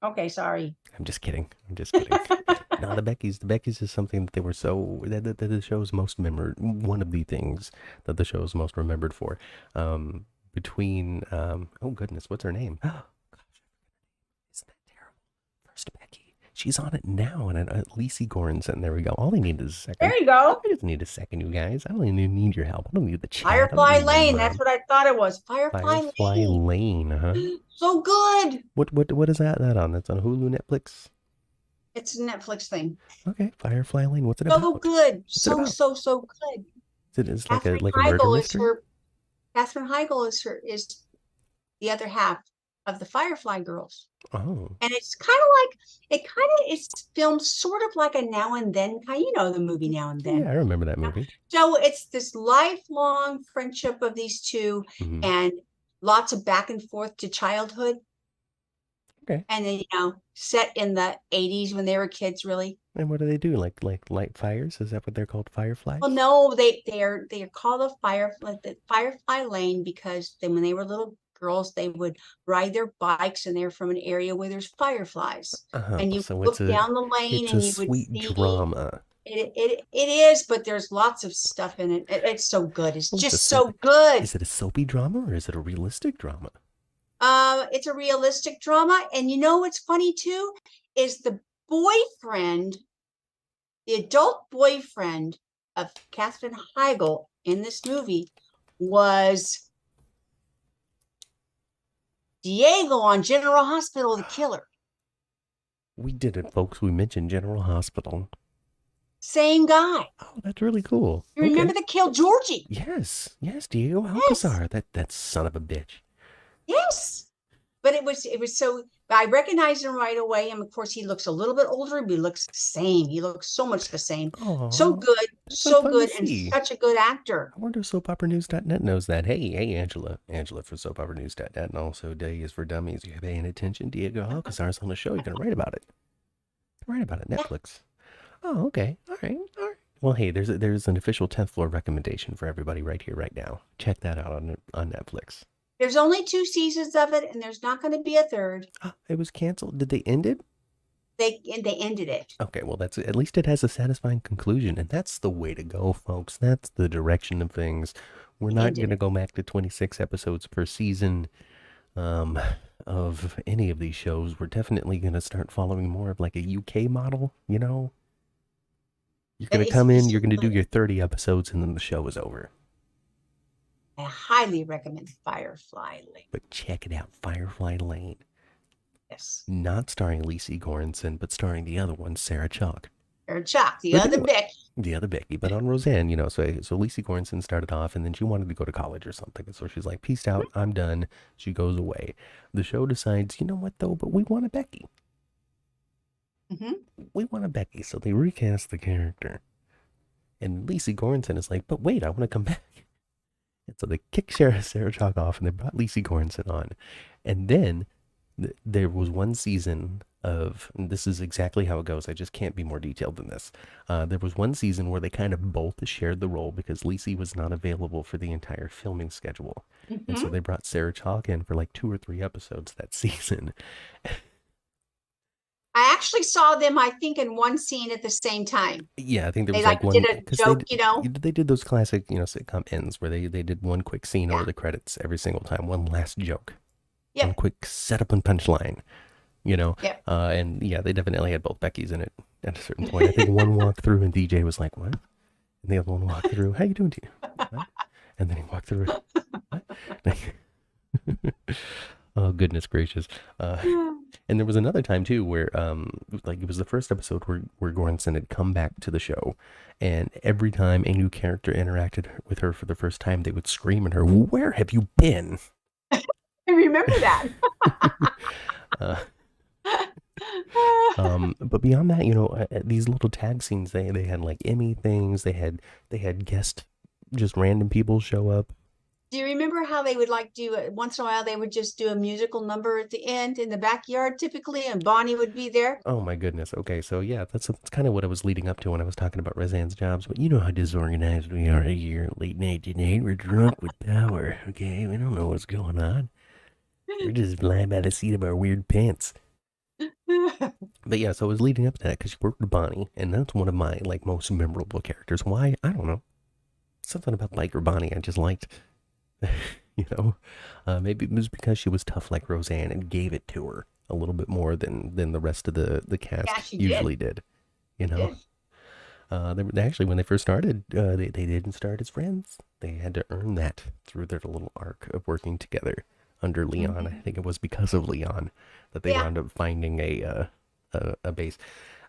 Speaker 2: Okay, sorry.
Speaker 1: I'm just kidding. I'm just kidding. No, the Beckys is something that they were so that the show's most remembered. One of the things that the show's most remembered for. Between oh goodness, what's her name? Oh gosh, isn't that terrible? First Becky. She's on it now, and Lacey Goranson. There we go. All I need is a second.
Speaker 2: There you go.
Speaker 1: I just need a second, you guys. I don't even need your help. I don't need the chat.
Speaker 2: Firefly Lane. That's what I thought it was. Firefly Lane.
Speaker 1: Lane, huh?
Speaker 2: So good.
Speaker 1: What is that on? That's on Hulu, Netflix.
Speaker 2: It's a Netflix thing.
Speaker 1: Okay, Firefly Lane. What's it
Speaker 2: So
Speaker 1: about?
Speaker 2: good.
Speaker 1: What's it about?
Speaker 2: So good.
Speaker 1: It's like a murder mystery.
Speaker 2: Katherine Heigl is the other half of the Firefly Girls.
Speaker 1: Oh,
Speaker 2: And it's it's filmed sort of like a Now and Then kind, the movie Now and Then.
Speaker 1: yeah, I remember that movie.
Speaker 2: So it's this lifelong friendship of these two,
Speaker 1: Mhm.
Speaker 2: and lots of back and forth to childhood.
Speaker 1: Okay.
Speaker 2: And then, set in the 80s when they were kids, really.
Speaker 1: And what do they do? Like light fires? Is that what they're called? Fireflies?
Speaker 2: Well, no, they're called the Firefly Lane because when they were little girls, they would ride their bikes, and they're from an area where there's fireflies. And you
Speaker 1: So
Speaker 2: look down the lane,
Speaker 1: it's
Speaker 2: and
Speaker 1: a
Speaker 2: you would
Speaker 1: sweet
Speaker 2: see
Speaker 1: drama.
Speaker 2: it is, but there's lots of stuff in it. It's so good. It's
Speaker 1: Well,
Speaker 2: just so good.
Speaker 1: Is it a soapy drama or is it a realistic drama?
Speaker 2: It's a realistic drama, and what's funny too is the adult boyfriend of Katherine Heigl in this movie was Diego on General Hospital, the killer.
Speaker 1: We did it, folks. We mentioned General Hospital.
Speaker 2: Same guy.
Speaker 1: Oh, that's really cool.
Speaker 2: You remember that killed Georgie?
Speaker 1: Yes, Diego Alcazar. That son of a bitch.
Speaker 2: Yes. But it was so, I recognized him right away. And of course, he looks a little bit older, but he looks the same. He looks so much the same.
Speaker 1: Aww,
Speaker 2: so good, and such a good actor.
Speaker 1: I wonder if SoapOperaNews.net knows that. Hey, Angela for SoapOperaNews.net, and also Day is for Dummies. You're paying attention. Diego Alcazar's on the show. You're gonna write about it. Netflix. Oh, okay. All right. Well, hey, there's an official 10th floor recommendation for everybody right here, right now. Check that out on Netflix.
Speaker 2: There's only 2 seasons of it, and there's not going to be a third.
Speaker 1: It was canceled. Did they end it?
Speaker 2: They ended it.
Speaker 1: Okay, well, that's at least it has a satisfying conclusion, and that's the way to go, folks. That's the direction of things. We're not going to go back to 26 episodes per season of any of these shows. We're definitely going to start following more of like a UK model, You're going to come in, you're going to do your 30 episodes, and then the show is over.
Speaker 2: I highly recommend Firefly Lane.
Speaker 1: But check it out, Firefly Lane.
Speaker 2: Yes.
Speaker 1: Not starring Lacey Goranson, but starring the other one, Sarah Chalk.
Speaker 2: Or Chuck, the
Speaker 1: But
Speaker 2: other
Speaker 1: anyway,
Speaker 2: Becky.
Speaker 1: the other Becky, but on Roseanne, so Lisa Goranson started off, and then she wanted to go to college or something, and so she's like, "Peace out, I'm done." She goes away. The show decides, you know what though, but we want a Becky.
Speaker 2: Mm-hmm.
Speaker 1: We want a Becky, so they recast the character. And Lisa Goranson is like, "But wait, I want to come back." And so they kicked Sarah Chalk off, and they brought Lisa Goranson on, and then there was one season of, and this is exactly how it goes. I just can't be more detailed than this. There was one season where they kind of both shared the role because Lacey was not available for the entire filming schedule. And so
Speaker 2: Mm-hmm.
Speaker 1: they brought Sarah Chalk in for like 2 or 3 episodes that season.
Speaker 2: I actually saw them, I think, in one scene at the same time.
Speaker 1: Yeah, I think there
Speaker 2: They
Speaker 1: was
Speaker 2: like
Speaker 1: like one
Speaker 2: did a
Speaker 1: because
Speaker 2: joke, you know?
Speaker 1: they did those classic sitcom ends where they did one quick scene over
Speaker 2: Yeah.
Speaker 1: the credits every single time, one last joke, one
Speaker 2: Yep.
Speaker 1: quick setup and punchline. you know.
Speaker 2: Yep.
Speaker 1: And yeah, they definitely had both Beckys in it at a certain point. I think one walked through and DJ was like, "What?" And the other one walked through, "How you doing, DJ?" What? And then he walked through, "What?" Oh goodness gracious! And there was another time too where like it was the first episode where Goranson had come back to the show, and every time a new character interacted with her for the first time, they would scream at her, "Where have you been?"
Speaker 2: I remember that.
Speaker 1: uh, but beyond that, these little tag scenes, they had like Emmy things. They had guest, just random people show up.
Speaker 2: Do you remember how they would like do it once in a while? They would just do a musical number at the end in the backyard, typically, and Bonnie would be there.
Speaker 1: Oh my goodness. Okay, so yeah, that's kind of what I was leading up to when I was talking about Roseanne's jobs. But you know how disorganized we are here at late night tonight. We're drunk with power. Okay, we don't know what's going on. We're just lying by the seat of our weird pants. But yeah, so I was leading up to that because she worked with Bonnie, and that's one of my like most memorable characters. Why? I don't know. Something about Biker Bonnie I just liked. you know, maybe it was because she was tough like Roseanne and gave it to her a little bit more than the rest of the
Speaker 2: Yeah,
Speaker 1: cast
Speaker 2: she did.
Speaker 1: usually did. You
Speaker 2: She
Speaker 1: know,
Speaker 2: did.
Speaker 1: they actually when they first started, they didn't start as friends. They had to earn that through their little arc of working together under Leon. I
Speaker 2: Mhm.
Speaker 1: think it was because of Leon that they
Speaker 2: Yeah.
Speaker 1: wound up finding a base.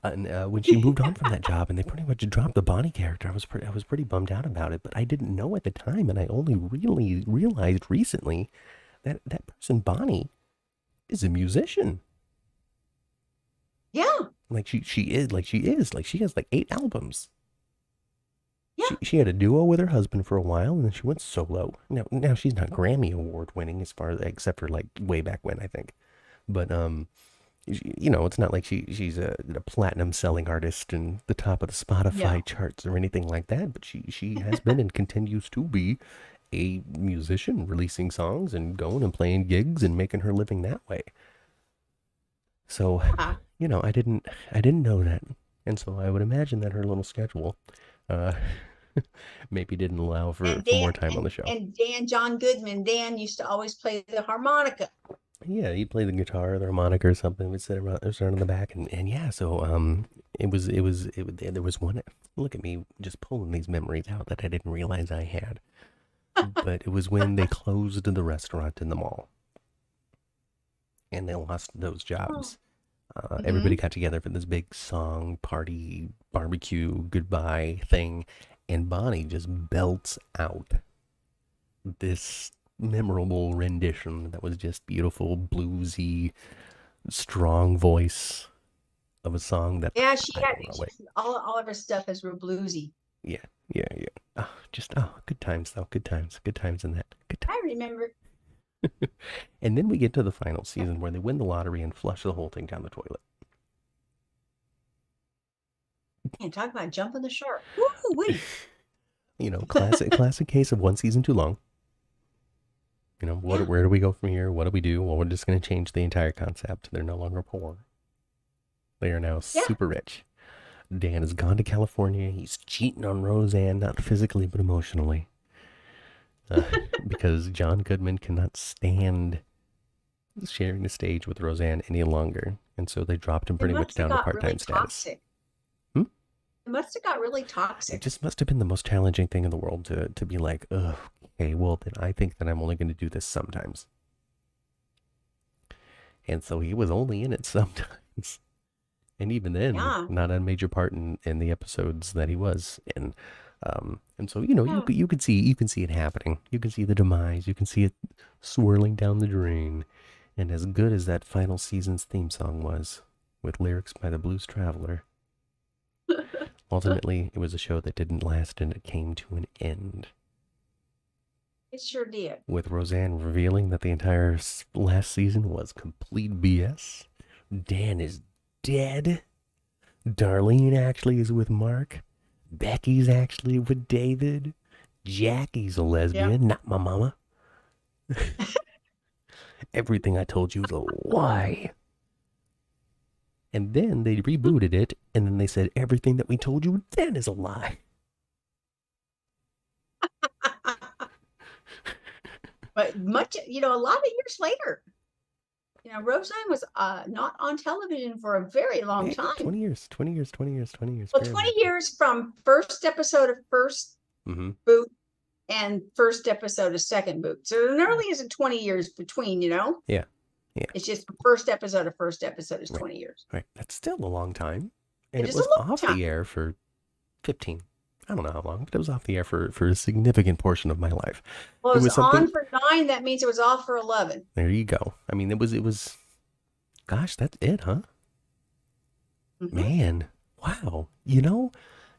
Speaker 1: And when she moved on from that job, and they pretty much dropped the Bonnie character, I was pretty bummed out about it. But I didn't know at the time, and I only really realized recently that that person Bonnie is a musician.
Speaker 2: Yeah.
Speaker 1: Like she has like 8 albums.
Speaker 2: Yeah.
Speaker 1: She had a duo with her husband for a while, and then she went solo. Now she's not Grammy award winning as far as except for like way back when I think, but it's not like she's a platinum selling artist and the top of the Spotify
Speaker 2: No.
Speaker 1: charts or anything like that. But she has been and continues to be a musician, releasing songs and going and playing gigs and making her living that way. So,
Speaker 2: Uh,
Speaker 1: I didn't know that, and so I would imagine that her little schedule, uh, maybe didn't allow for
Speaker 2: and
Speaker 1: for
Speaker 2: Dan
Speaker 1: more time on the show.
Speaker 2: and Dan John Goodman, Dan used to always play the harmonica.
Speaker 1: Yeah, he'd play the guitar or the harmonica or something. We'd sit around, sit on the back, and yeah. So there was one. Look at me just pulling these memories out that I didn't realize I had. But it was when they closed the restaurant in the mall, and they lost those
Speaker 2: Oh.
Speaker 1: jobs. Everybody
Speaker 2: Hmm.
Speaker 1: got together for this big song party, barbecue, goodbye thing, and Bonnie just belts out this memorable rendition that was just beautiful, bluesy, strong voice of a song that
Speaker 2: Yeah,
Speaker 1: I don't know. Wait,
Speaker 2: all of her stuff is real bluesy.
Speaker 1: yeah, yeah, yeah. Good times though. Good times in that. Good
Speaker 2: I remember.
Speaker 1: times. And then we get to the final season where they win the lottery and flush the whole thing down the toilet.
Speaker 2: Man, talk about jumping the shark. Woo wee.
Speaker 1: Classic case of one season too long.
Speaker 2: Yeah.
Speaker 1: Where do we go from here? What do we do? Well, we're just going to change the entire concept. They're no longer poor. They are now
Speaker 2: Yeah.
Speaker 1: super rich. Dan has gone to California. He's cheating on Roseanne, not physically, but emotionally. Uh, because John Goodman cannot stand sharing the stage with Roseanne any longer. And so they dropped him
Speaker 2: It
Speaker 1: pretty much
Speaker 2: must have
Speaker 1: down to
Speaker 2: got
Speaker 1: part
Speaker 2: really
Speaker 1: time status.
Speaker 2: toxic.
Speaker 1: Hmm?
Speaker 2: It must have got really
Speaker 1: It
Speaker 2: toxic.
Speaker 1: just must have been the most challenging thing in the world to be like, ugh, okay, well, then I think that I'm only going to do this sometimes. And so he was only in it sometimes. And even then,
Speaker 2: Yeah.
Speaker 1: not a major part in the episodes that he was in. And so
Speaker 2: Yeah.
Speaker 1: you could see it happening. You can see the demise. You can see it swirling down the drain. And as good as that final season's theme song was, with lyrics by the Blues Traveler, ultimately it was a show that didn't last and it came to an end.
Speaker 2: It sure did.
Speaker 1: With Roseanne revealing that the entire last season was complete BS. Dan is dead. Darlene actually is with Mark. Becky's actually with David. Jackie's a
Speaker 2: Yeah.
Speaker 1: lesbian, not my mama. Everything I told you is a lie. And then they rebooted it, and then they said everything that we told you then is a lie.
Speaker 2: But much, a lot of years later, Roseanne was not on television for a very long
Speaker 1: Yeah,
Speaker 2: time.
Speaker 1: 20 years, 20 years, 20 years, 20 years,
Speaker 2: Well,
Speaker 1: barely.
Speaker 2: 20 years from first episode of first
Speaker 1: Mm-hmm.
Speaker 2: boot and first episode of second boot. So there really isn't 20 years between,
Speaker 1: Yeah, yeah,
Speaker 2: It's just the first episode of first episode is
Speaker 1: right,
Speaker 2: 20 years.
Speaker 1: right. That's still a long time. And
Speaker 2: It
Speaker 1: it
Speaker 2: is a
Speaker 1: was
Speaker 2: long
Speaker 1: off
Speaker 2: time.
Speaker 1: the air for 15. I don't know how long, but it was off the air for a significant portion of my life.
Speaker 2: Well,
Speaker 1: It
Speaker 2: it was
Speaker 1: was
Speaker 2: on
Speaker 1: something.
Speaker 2: for 9. That means it was off for 11.
Speaker 1: There you go. I mean, it was. Gosh, that's it, huh?
Speaker 2: Mm-hmm.
Speaker 1: Man, wow.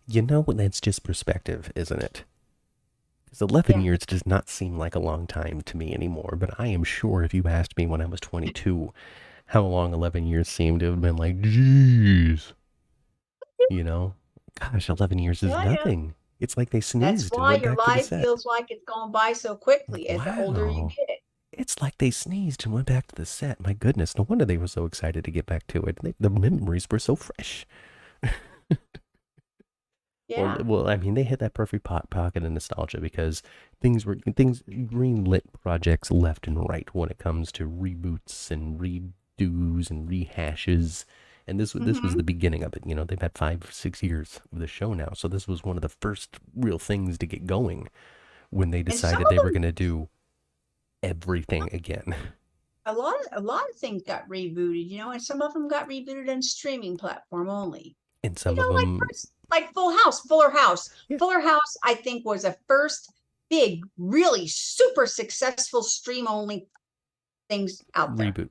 Speaker 1: That's just perspective, isn't it? Because 11
Speaker 2: Yeah.
Speaker 1: years does not seem like a long time to me anymore. But I am sure if you asked me when I was 22 how long 11 years seemed, it would have been like, geez. You know, gosh, 11 years is
Speaker 2: Yeah, yeah.
Speaker 1: nothing. It's like they
Speaker 2: That's
Speaker 1: sneezed and
Speaker 2: why
Speaker 1: went
Speaker 2: your
Speaker 1: back to the
Speaker 2: life
Speaker 1: set.
Speaker 2: feels like it's gone by so quickly as the older you
Speaker 1: Wow.
Speaker 2: get.
Speaker 1: It's like they sneezed and went back to the set. My goodness, no wonder they were so excited to get back to it. The memories were so fresh.
Speaker 2: Yeah.
Speaker 1: Well, I mean, they hit that perfect pocket of nostalgia because things greenlit projects left and right when it comes to reboots and redos and rehashes, and this was
Speaker 2: Mm-hmm.
Speaker 1: the beginning of it. They've had 5 6 years of the show now, so this was one of the first real things to get going when they
Speaker 2: And some
Speaker 1: decided
Speaker 2: of
Speaker 1: they were
Speaker 2: them,
Speaker 1: going to do everything again,
Speaker 2: a lot of things got rebooted, and some of them got rebooted on streaming platform only.
Speaker 1: and some of
Speaker 2: Like
Speaker 1: them,
Speaker 2: like Fuller House.
Speaker 1: yeah,
Speaker 2: Fuller House, I think, was a first big, really super successful stream only things out there.
Speaker 1: reboot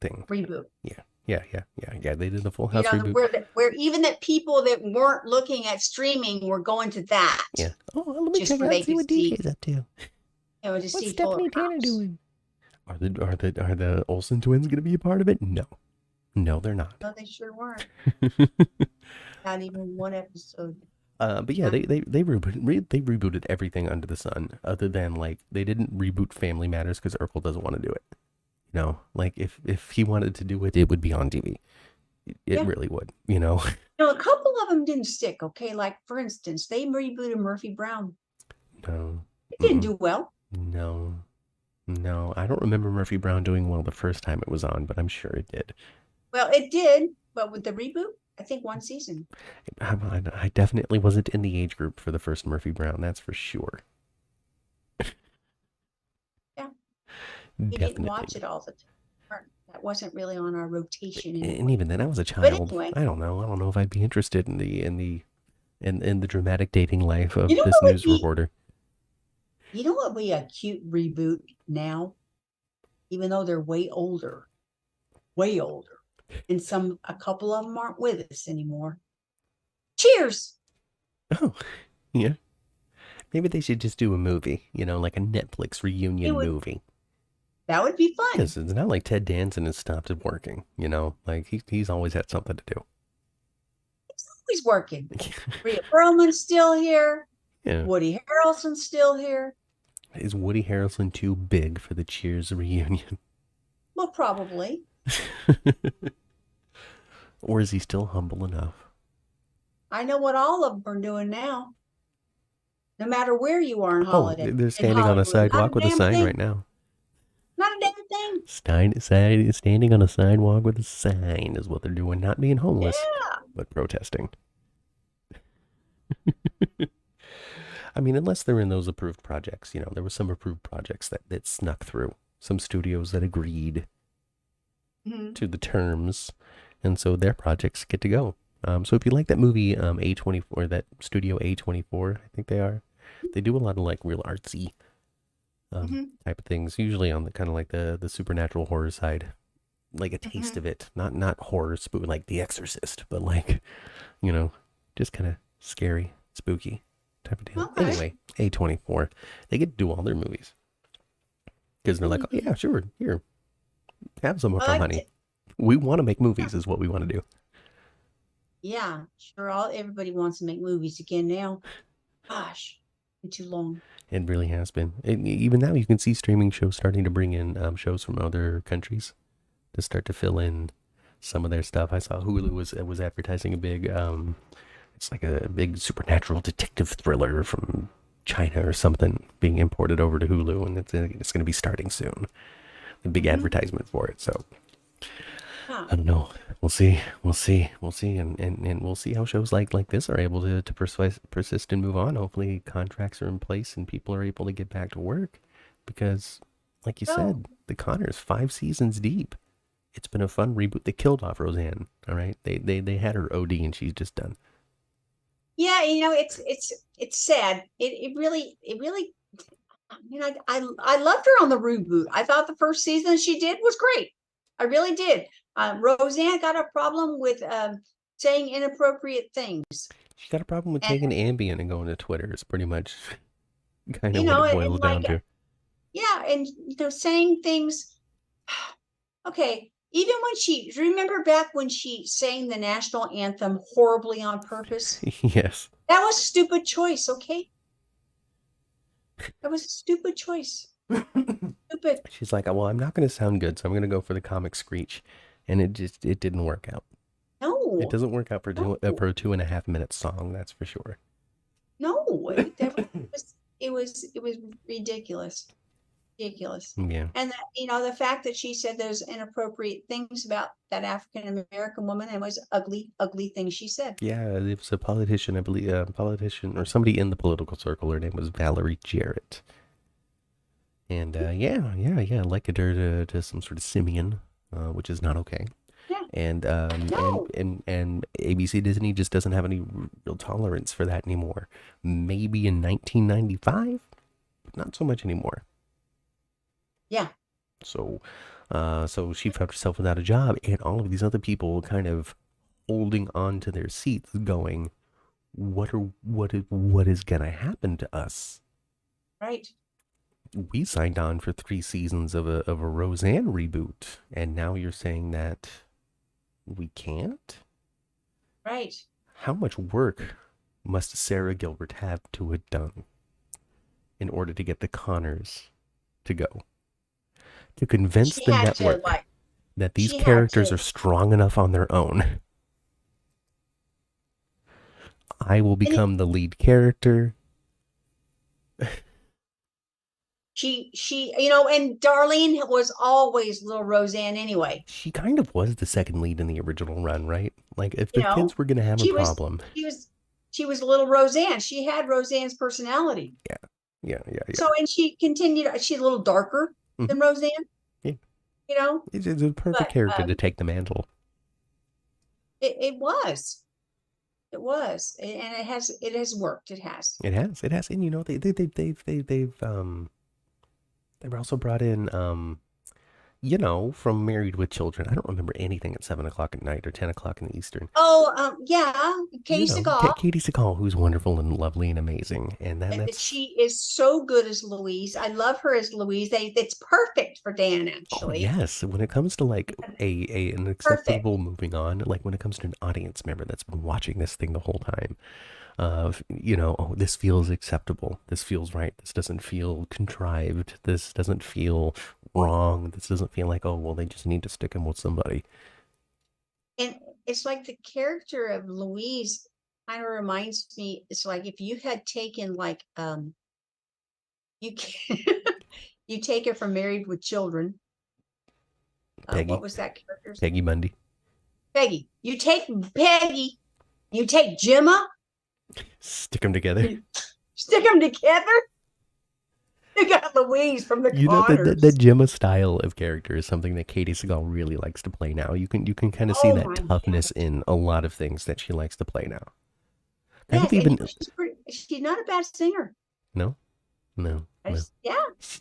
Speaker 1: thing.
Speaker 2: Reboot.
Speaker 1: Yeah, yeah, yeah, yeah, yeah. They did the Full House reboot.
Speaker 2: Where even that people that weren't looking at streaming were going to that
Speaker 1: Yeah. Oh, let me
Speaker 2: just
Speaker 1: check
Speaker 2: where
Speaker 1: out
Speaker 2: they
Speaker 1: and see
Speaker 2: could
Speaker 1: what
Speaker 2: see,
Speaker 1: DJ's up to.
Speaker 2: to
Speaker 1: What's
Speaker 2: see Fuller
Speaker 1: Stephanie Tanner
Speaker 2: House.
Speaker 1: doing? Are the Olsen twins going to be a part of it? No, no, they're not.
Speaker 2: No, they sure weren't. Not even one episode.
Speaker 1: But yeah, they rebooted everything under the sun, other than like they didn't reboot Family Matters because Urkel doesn't want to do it. Like if he wanted to do it, it would be on TV. It
Speaker 2: Yeah.
Speaker 1: really would.
Speaker 2: A couple of them didn't stick. Okay, like for instance, they rebooted Murphy Brown.
Speaker 1: No,
Speaker 2: It didn't do well.
Speaker 1: no, no. I don't remember Murphy Brown doing well the first time it was on, but I'm sure it did.
Speaker 2: Well, it did, but with the reboot, I think one season.
Speaker 1: I definitely wasn't in the age group for the first Murphy Brown. That's for sure.
Speaker 2: Yeah, we didn't
Speaker 1: Definitely.
Speaker 2: watch it all the time. That wasn't really on our rotation
Speaker 1: And
Speaker 2: anyway.
Speaker 1: even then, I was a
Speaker 2: But
Speaker 1: child.
Speaker 2: anyway,
Speaker 1: I don't know. I don't know if I'd be interested in the dramatic dating life
Speaker 2: you
Speaker 1: of
Speaker 2: know
Speaker 1: this
Speaker 2: what would
Speaker 1: news
Speaker 2: be
Speaker 1: reporter.
Speaker 2: you know what would be a cute reboot now, even though they're way older, and a couple of them aren't with us anymore. Cheers.
Speaker 1: Oh, yeah. Maybe they should just do a movie. Like a Netflix reunion movie.
Speaker 2: That would be fun.
Speaker 1: Because it's not like Ted Danson has stopped working. Like he's always had something to do.
Speaker 2: He's always working. Rhea Perlman's still here.
Speaker 1: Yeah.
Speaker 2: Woody Harrelson's still here.
Speaker 1: Is Woody Harrelson too big for the Cheers reunion?
Speaker 2: Well, probably.
Speaker 1: Or is he still humble enough?
Speaker 2: I know what all of them are doing now. No matter where you are on
Speaker 1: Oh,
Speaker 2: holiday.
Speaker 1: they're
Speaker 2: in
Speaker 1: standing on a
Speaker 2: Hollywood.
Speaker 1: sidewalk with a
Speaker 2: damn
Speaker 1: sign
Speaker 2: thing.
Speaker 1: right now.
Speaker 2: Not a damn thing.
Speaker 1: Standing on a sidewalk with a sign is what they're doing. Not being homeless,
Speaker 2: Yeah.
Speaker 1: but protesting. I mean, unless they're in those approved projects. There were some approved projects that snuck through. Some studios that agreed
Speaker 2: Mhm.
Speaker 1: to the terms and so their projects get to go. So if you like that movie, A24, that Studio A24, I think they do a lot of like real artsy
Speaker 2: Hmm.
Speaker 1: type of things, usually on the kind of like the supernatural horror side, like a taste
Speaker 2: Hmm.
Speaker 1: of it, not horror spook like The Exorcist, but like just kind of scary, spooky type of deal.
Speaker 2: Okay.
Speaker 1: Anyway, A24, they get to do all their movies because they're like, oh
Speaker 2: Mhm.
Speaker 1: yeah, sure, here, have some of
Speaker 2: I
Speaker 1: our
Speaker 2: liked
Speaker 1: money.
Speaker 2: it.
Speaker 1: We want to make
Speaker 2: Yeah.
Speaker 1: movies, is what we want to do.
Speaker 2: Yeah, sure. All everybody wants to make movies again now. Gosh, been too long.
Speaker 1: It really has been. Even now, you can see streaming shows starting to bring in shows from other countries to start to fill in some of their stuff. I saw Hulu was advertising a big, it's like a big supernatural detective thriller from China or something being imported over to Hulu, and it's going to be starting soon. A big
Speaker 2: Hmm.
Speaker 1: advertisement for it. So
Speaker 2: Yeah.
Speaker 1: I don't know. We'll see. We'll see, and we'll see how shows like this are able to persist and move on. Hopefully, contracts are in place and people are able to get back to work, because, like you
Speaker 2: Oh,
Speaker 1: said, the Connors 5 seasons deep. It's been a fun reboot. They killed off Roseanne. All right, they had her OD and she's just done.
Speaker 2: yeah. It's sad. It really. I mean, I loved her on the reboot. I thought the first season she did was great. I really did. Roseanne got a problem with saying inappropriate things,
Speaker 1: She got a problem with
Speaker 2: and
Speaker 1: taking Ambien and going to Twitter. It's pretty much kind of what it
Speaker 2: and
Speaker 1: boils down
Speaker 2: like
Speaker 1: to.
Speaker 2: yeah, and saying things. Okay, even when she remember back when she sang the national anthem horribly on purpose.
Speaker 1: Yes.
Speaker 2: That was a stupid choice. Okay, that was a stupid choice. Stupid.
Speaker 1: She's like, well, I'm not going to sound good, so I'm going to go for the comic screech, and it didn't work out. It
Speaker 2: No,
Speaker 1: doesn't work out
Speaker 2: no.
Speaker 1: for a 2.5 minute song. That's for sure.
Speaker 2: No, it was ridiculous, ridiculous.
Speaker 1: Yeah.
Speaker 2: And that, the fact that she said those inappropriate things about that African American woman, and was ugly, ugly things she said.
Speaker 1: Yeah, it was a politician, I believe, a politician or somebody in the political circle. Her name was Valerie Jarrett. And yeah, likened her to some sort of simian, which is not okay.
Speaker 2: Yeah,
Speaker 1: And
Speaker 2: no,
Speaker 1: and ABC Disney just doesn't have any real tolerance for that anymore. Maybe in 1995, but not so much anymore.
Speaker 2: yeah,
Speaker 1: So, so she found herself without a job, and all of these other people kind of holding on to their seats, going, what is gonna happen to us?
Speaker 2: right,
Speaker 1: We signed on for 3 seasons of a Roseanne reboot, and now you're saying that we can't?
Speaker 2: right.
Speaker 1: How much work must Sarah Gilbert have to have done in order to get the Connors to go? To convince
Speaker 2: She
Speaker 1: the
Speaker 2: had to
Speaker 1: network that these
Speaker 2: she had
Speaker 1: characters
Speaker 2: to,
Speaker 1: are strong enough on their own. I will
Speaker 2: and
Speaker 1: become the lead character.
Speaker 2: and Darlene was always little Roseanne anyway.
Speaker 1: She kind of was the second lead in the original run, right? Like, if
Speaker 2: You
Speaker 1: the kids
Speaker 2: know,
Speaker 1: were going to have a
Speaker 2: she was
Speaker 1: problem.
Speaker 2: she was she was little Roseanne. She had Roseanne's personality.
Speaker 1: Yeah, yeah.
Speaker 2: So, and she continued. She's a little darker
Speaker 1: Hmm.
Speaker 2: than Roseanne,
Speaker 1: Yeah.
Speaker 2: you know,
Speaker 1: It's a perfect
Speaker 2: but
Speaker 1: character to take the mantle.
Speaker 2: it was, and it has worked. It has.
Speaker 1: It has, and they've also brought in from Married with Children. I don't remember anything at 7 o'clock at night or 10 o'clock in the Eastern.
Speaker 2: Oh, yeah, Katie Sagal.
Speaker 1: Katie Sagal, who's wonderful and lovely and amazing, and that's
Speaker 2: She is so good as Louise. I love her as Louise. It's perfect for Dan,
Speaker 1: oh
Speaker 2: actually.
Speaker 1: yes. When it comes to like an
Speaker 2: Perfect.
Speaker 1: acceptable moving on, like when it comes to an audience member that's been watching this thing the whole time, of oh, this feels acceptable, this feels right, this doesn't feel contrived, this doesn't feel wrong, this doesn't feel like, oh well, they just need to stick him with somebody.
Speaker 2: And it's like the character of Louise kind of reminds me, it's like if you had taken like you can you take it from Married with Children. What
Speaker 1: Peggy
Speaker 2: was that character's
Speaker 1: Peggy Bundy.
Speaker 2: Peggy. You take Peggy, you take Gemma,
Speaker 1: Stick them together.
Speaker 2: you stick them together. You got Louise from the
Speaker 1: You know that
Speaker 2: Connors.
Speaker 1: Gemma style of character is something that Katie Seagal really likes to play now. You can kind of see
Speaker 2: Oh
Speaker 1: that
Speaker 2: my
Speaker 1: toughness
Speaker 2: goodness.
Speaker 1: in a lot of things that she likes to play now. Kind of
Speaker 2: Yes, and
Speaker 1: even
Speaker 2: she's not a bad singer.
Speaker 1: no, no, no.
Speaker 2: Yeah.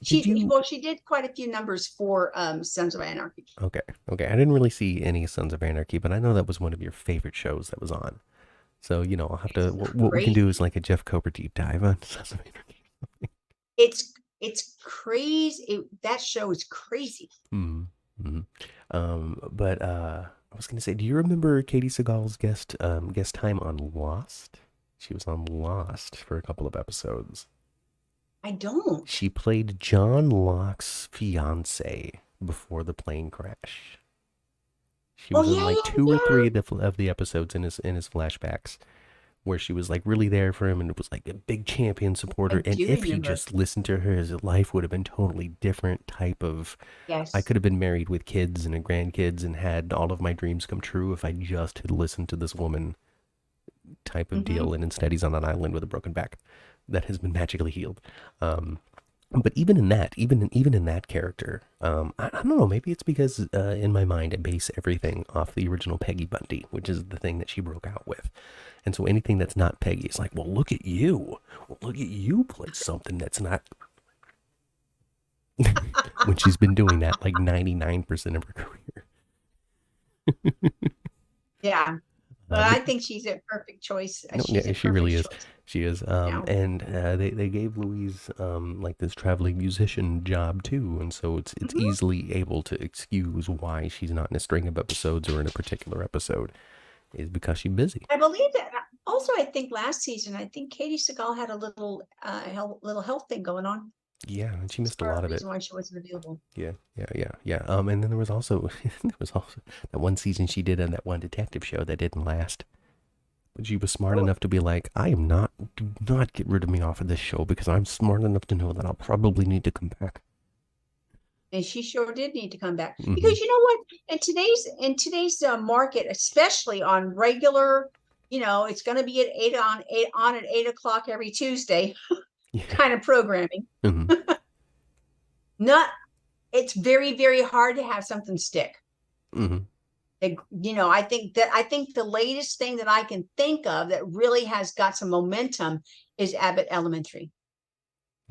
Speaker 1: Did you?
Speaker 2: She did quite a few numbers for Sons of Anarchy.
Speaker 1: Okay, okay. I didn't really see any Sons of Anarchy, but I know that was one of your favorite shows that was on. So I'll have to.
Speaker 2: It's
Speaker 1: What we can do is
Speaker 2: crazy.
Speaker 1: like a Jeff Kober deep dive on Sons of Anarchy.
Speaker 2: It's crazy. That show is crazy.
Speaker 1: Mm-hmm. But I was gonna say, do you remember Katie Seagal's guest time on Lost? She was on Lost for a couple of episodes.
Speaker 2: I don't.
Speaker 1: She played John Locke's fiance before the plane crash. She
Speaker 2: Oh
Speaker 1: was in
Speaker 2: yeah,
Speaker 1: like
Speaker 2: yeah,
Speaker 1: two or three
Speaker 2: yeah.
Speaker 1: of the episodes in his flashbacks, where she was like really there for him and was like a big champion
Speaker 2: I
Speaker 1: supporter. And
Speaker 2: do
Speaker 1: if he
Speaker 2: remember.
Speaker 1: just listened to her, his life would have been totally different type of. I
Speaker 2: Yes.
Speaker 1: could have been married with kids and grandkids and had all of my dreams come true if I just had listened to this woman type of
Speaker 2: Hmm.
Speaker 1: deal. And instead, he's on an island with a broken back that has been magically healed. Um, but even in that, even in that character, I don't know. Maybe it's because in my mind I base everything off the original Peggy Bundy, which is the thing that she broke out with, and so anything that's not Peggy is like, well, look at you, well, look at you play something that's not. When she's been doing that like 99% of her career.
Speaker 2: Yeah. But
Speaker 1: But
Speaker 2: I think she's a perfect choice.
Speaker 1: no,
Speaker 2: She's a
Speaker 1: yeah, she
Speaker 2: perfect
Speaker 1: really is.
Speaker 2: choice
Speaker 1: She is.
Speaker 2: now.
Speaker 1: And they gave Louise like this traveling musician job too, and so it's
Speaker 2: Hmm.
Speaker 1: easily able to excuse why she's not in a string of episodes or in a particular episode is because she's busy.
Speaker 2: I believe that. Also, I think last season, I think Katie Seagal had a little health thing going on.
Speaker 1: Yeah, and she
Speaker 2: That's
Speaker 1: missed a
Speaker 2: part of
Speaker 1: lot
Speaker 2: the
Speaker 1: of it.
Speaker 2: reason why she wasn't available.
Speaker 1: Yeah, yeah, yeah, yeah. And then there was also there was also that one season she did on that one detective show that didn't last. But she was smart
Speaker 2: Oh,
Speaker 1: enough to be like, I am not, do not get rid of me off of this show because I'm smart enough to know that I'll probably need to come back.
Speaker 2: and she sure did need to come back
Speaker 1: Hmm.
Speaker 2: because you know what? In today's market, especially on regular, it's going to be at eight on at 8 o'clock every Tuesday
Speaker 1: Yeah.
Speaker 2: kind of programming.
Speaker 1: Hmm.
Speaker 2: Not, it's very very hard to have something stick.
Speaker 1: Hmm.
Speaker 2: I think the latest thing that I can think of that really has got some momentum is Abbott Elementary,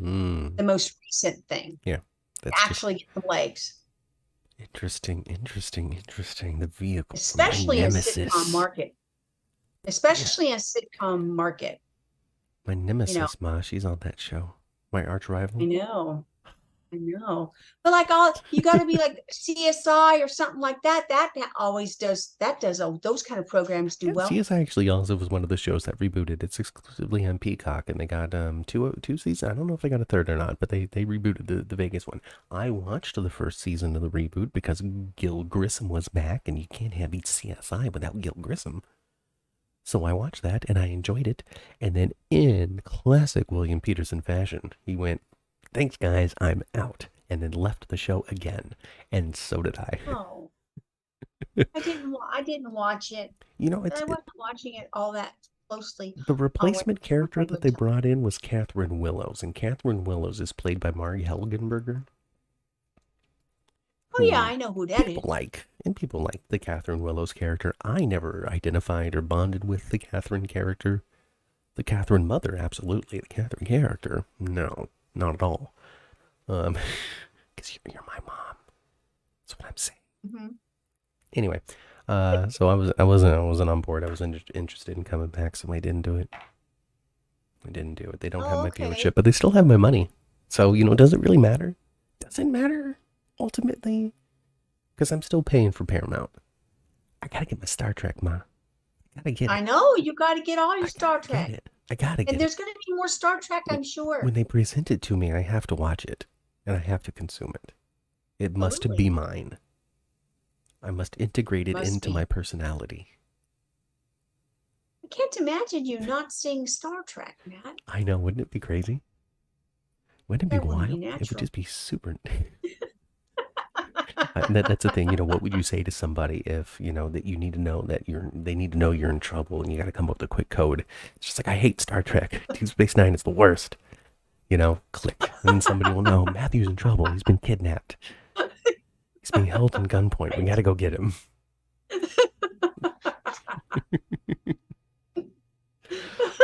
Speaker 1: Mm.
Speaker 2: the most recent thing.
Speaker 1: Yeah. That's just
Speaker 2: Actually get some legs,
Speaker 1: interesting, interesting, interesting. The vehicle for my
Speaker 2: especially in sitcom
Speaker 1: nemesis.
Speaker 2: market,
Speaker 1: Yeah.
Speaker 2: especially in sitcom market.
Speaker 1: My
Speaker 2: You know,
Speaker 1: nemesis, Ma. She's on that show. My arch
Speaker 2: I
Speaker 1: rival.
Speaker 2: know, I know. But like all you got to be like CSI or something like that. That always does. That does. Those kind of programs do
Speaker 1: Yeah,
Speaker 2: well.
Speaker 1: CSI actually also was one of the shows that rebooted. It's exclusively on Peacock, and they got two seasons. I don't know if they got a third or not, but they rebooted the Vegas one. I watched the first season of the reboot because Gil Grissom was back, and you can't have each CSI without Gil Grissom. So I watched that, and I enjoyed it. And then, in classic William Peterson fashion, he went, "Thanks, guys, I'm out," and then left the show again. And so did I.
Speaker 2: Oh, I didn't watch it.
Speaker 1: It's
Speaker 2: I wasn't watching it all that closely
Speaker 1: the
Speaker 2: when
Speaker 1: replacement
Speaker 2: on
Speaker 1: character that
Speaker 2: regular
Speaker 1: they
Speaker 2: time.
Speaker 1: brought in was Catherine Willows, and Catherine Willows is played by Mari Helgenberger,
Speaker 2: Oh yeah,
Speaker 1: who
Speaker 2: I know who that is.
Speaker 1: people like the Catherine Willows character. I never identified or bonded with the Catherine character. The Catherine mother, absolutely. The Catherine character, no, not at all. Um, because you're my mom. That's what I'm saying.
Speaker 2: Hmm.
Speaker 1: Anyway, so I wasn't on board. I was interested in coming back, so I didn't do it. I didn't do it. They don't have
Speaker 2: Oh,
Speaker 1: my
Speaker 2: okay.
Speaker 1: viewership, but they still have my money. So, does it really matter? Does it matter ultimately? Because I'm still paying for Paramount. I gotta get my Star Trek, Ma. I gotta get
Speaker 2: I
Speaker 1: it.
Speaker 2: know you got to get all your
Speaker 1: I
Speaker 2: Star
Speaker 1: gotta get
Speaker 2: Trek,
Speaker 1: it. I gotta
Speaker 2: and
Speaker 1: get it.
Speaker 2: there's going to be more Star Trek, I'm
Speaker 1: When
Speaker 2: sure.
Speaker 1: they present it to me, I have to watch it. And I have to consume it. It must be
Speaker 2: Absolutely,
Speaker 1: mine. I must integrate it
Speaker 2: must
Speaker 1: into my
Speaker 2: be.
Speaker 1: personality.
Speaker 2: I can't imagine you not seeing Star Trek, Matt.
Speaker 1: I know, wouldn't it be crazy? Wouldn't it be
Speaker 2: That wouldn't be
Speaker 1: wild? It would
Speaker 2: natural.
Speaker 1: just be super. That's the thing. What would you say to somebody if that you need to know that they need to know you're in trouble and you got to come up with a quick code? It's just like I hate Star Trek. Deep Space Nine is the worst. You know, click. And then somebody will know Matthew's in trouble. He's been kidnapped. He's being held in gunpoint. We got to go get him.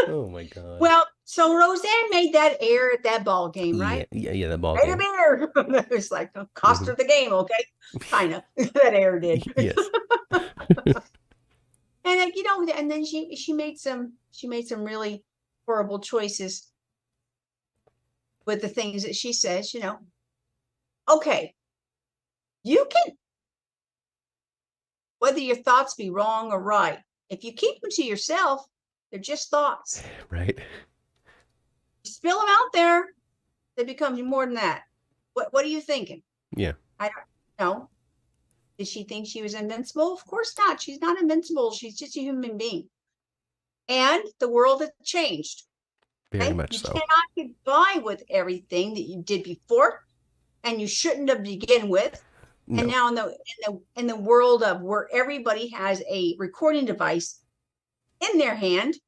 Speaker 1: Oh my god.
Speaker 2: Well, so Roseanne made that air at that ball game,
Speaker 1: Yeah,
Speaker 2: right?
Speaker 1: yeah, the ball
Speaker 2: Right
Speaker 1: game.
Speaker 2: there. It was like cost her the game, okay? Kind of that air did.
Speaker 1: Yes.
Speaker 2: And you know, and then she made some really horrible choices with the things that she says. You know, okay, you can, whether your thoughts be wrong or right, if you keep them to yourself, they're just thoughts.
Speaker 1: Right.
Speaker 2: You spill them out there, they become more than that. What are you thinking?
Speaker 1: Yeah.
Speaker 2: I don't know. Did she think she was invincible? Of course not. She's not invincible. She's just a human being. And the world has changed.
Speaker 1: Very
Speaker 2: Okay?
Speaker 1: much
Speaker 2: You
Speaker 1: so.
Speaker 2: cannot get by with everything that you did before, and you shouldn't have begin with.
Speaker 1: No.
Speaker 2: And now in the world of where everybody has a recording device in their hand,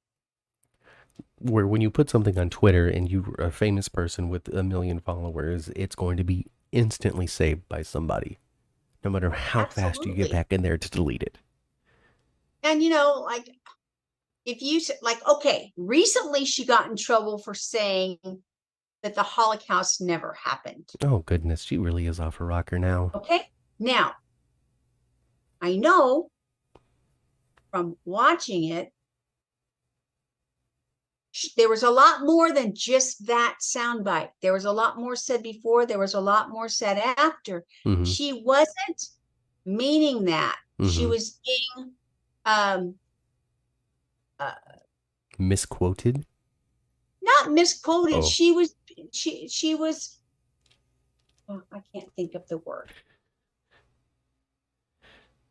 Speaker 1: where when you put something on Twitter and you're a famous person with 1 million followers, it's going to be instantly saved by somebody, no matter how fast you get
Speaker 2: absolutely.
Speaker 1: back in there to delete it.
Speaker 2: And you know, like if you like, okay, recently she got in trouble for saying that the Holocaust never happened.
Speaker 1: Oh goodness, she really is off her rocker now.
Speaker 2: Okay, now I know from watching it, there was a lot more than just that soundbite. There was a lot more said before. There was a lot more said after.
Speaker 1: Mm-hmm.
Speaker 2: She wasn't meaning that. She
Speaker 1: Mm-hmm.
Speaker 2: was being um,
Speaker 1: Misquoted.
Speaker 2: not misquoted.
Speaker 1: Oh,
Speaker 2: She was she was. Oh, I can't think of the word.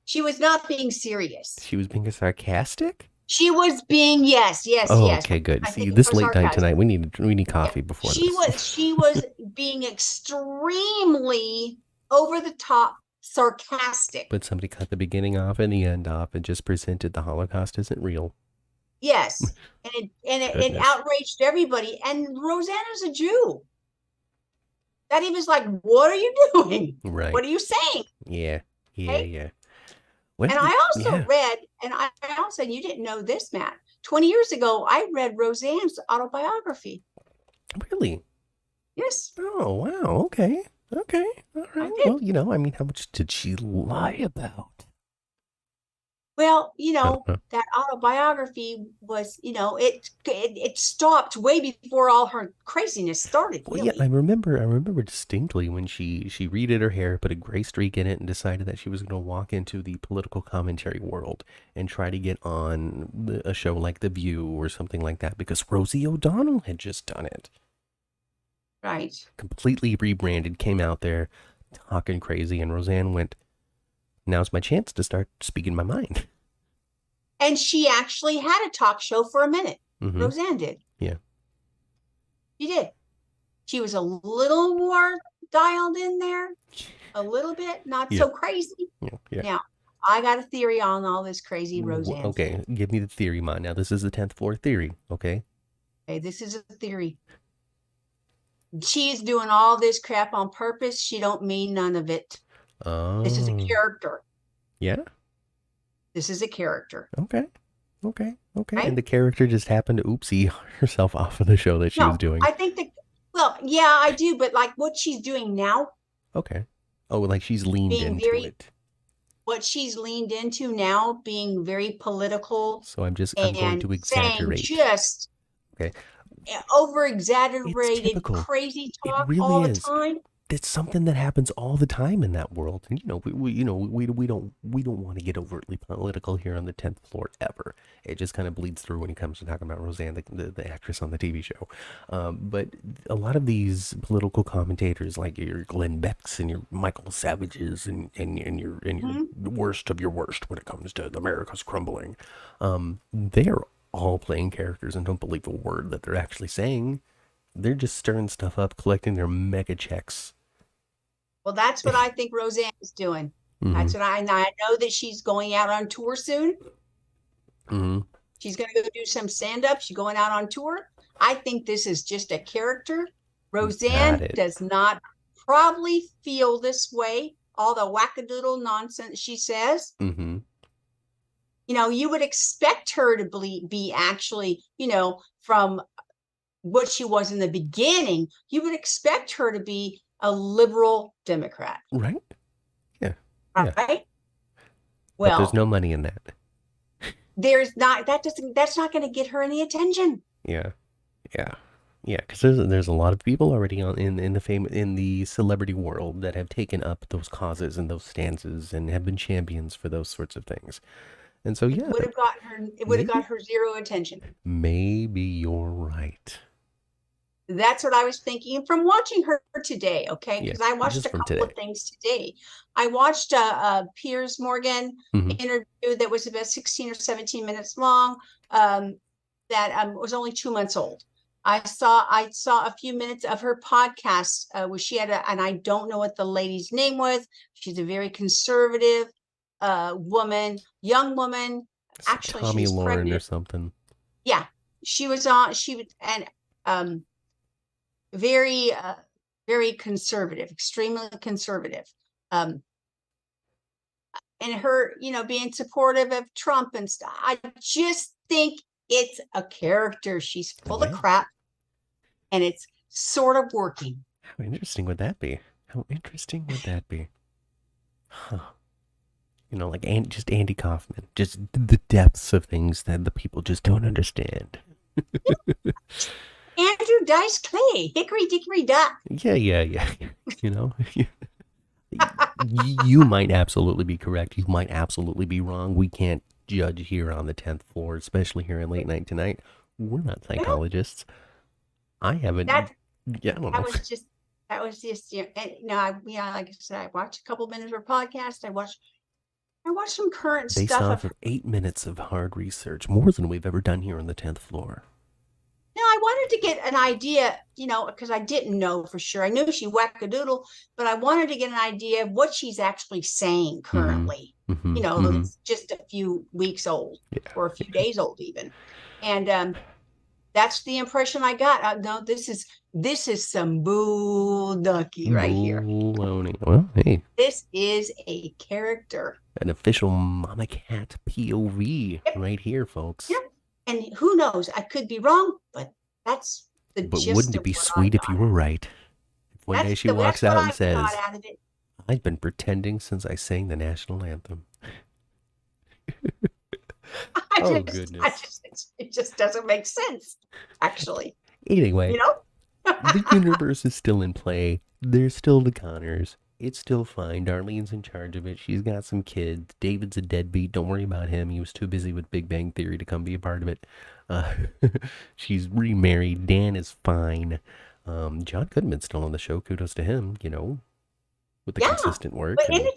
Speaker 2: She was not being serious.
Speaker 1: she was being sarcastic.
Speaker 2: She was being yes.
Speaker 1: Oh,
Speaker 2: Yes.
Speaker 1: okay, good.
Speaker 2: I
Speaker 1: See,
Speaker 2: think it
Speaker 1: this
Speaker 2: was
Speaker 1: late night
Speaker 2: sarcasm.
Speaker 1: tonight, we need
Speaker 2: Yeah.
Speaker 1: coffee before
Speaker 2: She
Speaker 1: this.
Speaker 2: was being extremely over the top sarcastic.
Speaker 1: But somebody cut the beginning off and the end off and just presented the Holocaust isn't real.
Speaker 2: Yes. And it outraged everybody. And Roseanne is a Jew. That he was like, what are you doing?
Speaker 1: Right.
Speaker 2: What are you saying?
Speaker 1: Yeah.
Speaker 2: Okay?
Speaker 1: Yeah. Well,
Speaker 2: And I also read, and I also, you didn't know this, Matt. 20 years ago, I read Roseanne's autobiography.
Speaker 1: Really?
Speaker 2: Yes.
Speaker 1: Oh, wow. Okay. Okay. All right. Well, you know, I mean, how much did she lie about?
Speaker 2: Well, you know, that autobiography was, you know, it stopped way before all her craziness started.
Speaker 1: Well,
Speaker 2: Really.
Speaker 1: yeah, I remember distinctly when she redid her hair, put a gray streak in it, and decided that she was going to walk into the political commentary world and try to get on a show like The View or something like that because Rosie O'Donnell had just done it.
Speaker 2: Right.
Speaker 1: Completely rebranded, came out there talking crazy, and Roseanne went, now's my chance to start speaking my mind.
Speaker 2: And she actually had a talk show for a minute.
Speaker 1: Mm-hmm.
Speaker 2: Roseanne did.
Speaker 1: Yeah.
Speaker 2: She did. She was a little more dialed in there, a little bit, not so crazy.
Speaker 1: Yeah.
Speaker 2: Now, I got a theory on all this crazy Roseanne.
Speaker 1: Okay, give me the theory, Ma. Now, this is the 10th floor theory, okay?
Speaker 2: Okay, this is a theory. She's doing all this crap on purpose. She don't mean none of it.
Speaker 1: Oh.
Speaker 2: This is a character.
Speaker 1: Yeah?
Speaker 2: This is a character.
Speaker 1: Okay. Right?
Speaker 2: Right?
Speaker 1: And the character just happened to oopsie herself off of the show that she was doing.
Speaker 2: I think that, well, yeah, I do, but like what she's doing now.
Speaker 1: Okay. Oh, like she's leaned into it.
Speaker 2: What she's leaned into now, being very political.
Speaker 1: So I'm going to exaggerate.
Speaker 2: Just
Speaker 1: okay.
Speaker 2: Over exaggerated, crazy talk really all the time.
Speaker 1: It's something that happens all the time in that world, and we don't want to get overtly political here on the 10th floor ever. It just kind of bleeds through when it comes to talking about Roseanne, the actress on the TV show. But a lot of these political commentators, like your Glenn Becks and your Michael Savages and your worst of your worst when it comes to America's crumbling, they are all playing characters and don't believe a word that they're actually saying. They're just stirring stuff up, collecting their mega checks.
Speaker 2: Well, that's what I think Roseanne is doing. Mm-hmm. That's what I know that she's going out on tour soon.
Speaker 1: Mm-hmm.
Speaker 2: She's going to go do some stand-up. She's going out on tour. I think this is just a character Roseanne
Speaker 1: Got it.
Speaker 2: does not probably feel this way, all the wackadoodle nonsense she says.
Speaker 1: Mm-hmm.
Speaker 2: You would expect her to be actually, from what she was in the beginning, you would expect her to be a liberal Democrat,
Speaker 1: Right? Yeah. Yeah.
Speaker 2: right?
Speaker 1: But there's
Speaker 2: Well,
Speaker 1: no money in that.
Speaker 2: that's not going to get her any attention.
Speaker 1: Yeah. Yeah. Yeah, because there's a lot of people already in the in the celebrity world that have taken up those causes and those stances and have been champions for those sorts of things. And so yeah,
Speaker 2: It would have got
Speaker 1: maybe
Speaker 2: her zero attention.
Speaker 1: maybe you're right.
Speaker 2: That's what I was thinking from watching her today. Okay,
Speaker 1: Yeah,
Speaker 2: because I watched
Speaker 1: just
Speaker 2: a
Speaker 1: from
Speaker 2: couple of
Speaker 1: today.
Speaker 2: things today. I watched a Piers Morgan
Speaker 1: Hmm.
Speaker 2: interview that was about 16 or 17 minutes long. That was only 2 months old. I saw a few minutes of her podcast where she had and I don't know what the lady's name was. She's a very conservative woman, young woman.
Speaker 1: It's like
Speaker 2: Actually,
Speaker 1: Tommy
Speaker 2: she's
Speaker 1: Lauren or
Speaker 2: pregnant.
Speaker 1: something.
Speaker 2: Yeah, she was on. She was and very very conservative, extremely conservative. Um, and her, being supportive of Trump and stuff. I just think it's a character. She's full of
Speaker 1: Yeah.
Speaker 2: crap, and it's sort of working.
Speaker 1: How interesting would that be? How interesting would that be? Huh. Like just Andy Kaufman, just the depths of things that the people just don't understand.
Speaker 2: Andrew Dice Clay, Hickory Dickory Dock.
Speaker 1: Yeah, yeah, yeah. You know, you might absolutely be correct. You might absolutely be wrong. We can't judge here on the 10th floor, especially here in Late Night Tonight. We're not psychologists. I haven't.
Speaker 2: That
Speaker 1: Yeah, I don't
Speaker 2: that
Speaker 1: know.
Speaker 2: was just and like I said, I watched a couple minutes of her podcast. I watched some current
Speaker 1: Based
Speaker 2: stuff
Speaker 1: off
Speaker 2: of.
Speaker 1: of 8 minutes of hard research, more than we've ever done here on the 10th floor.
Speaker 2: I wanted to get an idea, because I didn't know for sure. I knew she wackadoodle, but I wanted to get an idea of what she's actually saying
Speaker 1: Mm-hmm.
Speaker 2: currently.
Speaker 1: Mm-hmm. Mm-hmm.
Speaker 2: It's just a few weeks old
Speaker 1: Yeah.
Speaker 2: or a few days old even. And that's the impression I got. No, this is some bull ducky right here.
Speaker 1: Baloney. Well, hey,
Speaker 2: This is a character.
Speaker 1: an official Mama Cat POV
Speaker 2: Yep.
Speaker 1: right here, folks.
Speaker 2: Yep. And who knows? I could be wrong, but that's the
Speaker 1: But
Speaker 2: gist
Speaker 1: wouldn't it
Speaker 2: of
Speaker 1: be
Speaker 2: what
Speaker 1: sweet
Speaker 2: I
Speaker 1: if you
Speaker 2: got.
Speaker 1: were right? If one day she walks
Speaker 2: That's what
Speaker 1: out and
Speaker 2: I
Speaker 1: says,
Speaker 2: got out of it.
Speaker 1: I've been pretending since I sang the national anthem. Oh, goodness.
Speaker 2: It just doesn't make sense, actually.
Speaker 1: Anyway,
Speaker 2: You know?
Speaker 1: the universe is still in play. There's still the Connors. It's still fine. Darlene's in charge of it. She's got some kids. David's a deadbeat. Don't worry about him. He was too busy with Big Bang Theory to come be a part of it. Uh, she's remarried. Dan is fine. John Goodman's still on the show. Kudos to him, with the consistent work.
Speaker 2: But and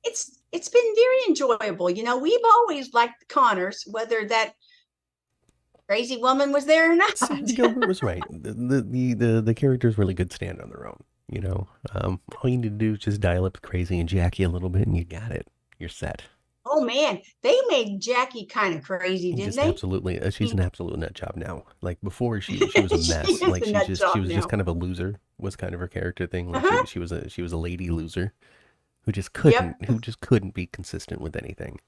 Speaker 2: it's been very enjoyable. We've always liked the Connors, whether that crazy woman was there or not.
Speaker 1: Sarah Gilbert was right. The characters really good stand on their own. All you need to do is just dial up Crazy and Jackie a little bit, and you got it. You're set.
Speaker 2: Oh man, they made Jackie kind of crazy, didn't
Speaker 1: Just
Speaker 2: they?
Speaker 1: absolutely, she's an absolute nut job now. Like before, she was a mess.
Speaker 2: She is
Speaker 1: Like
Speaker 2: a nut
Speaker 1: she
Speaker 2: job
Speaker 1: was
Speaker 2: now.
Speaker 1: just kind of a loser. Was kind of her character thing. Like
Speaker 2: Uh-huh.
Speaker 1: she was a lady loser who just
Speaker 2: Yep.
Speaker 1: couldn't be consistent with anything.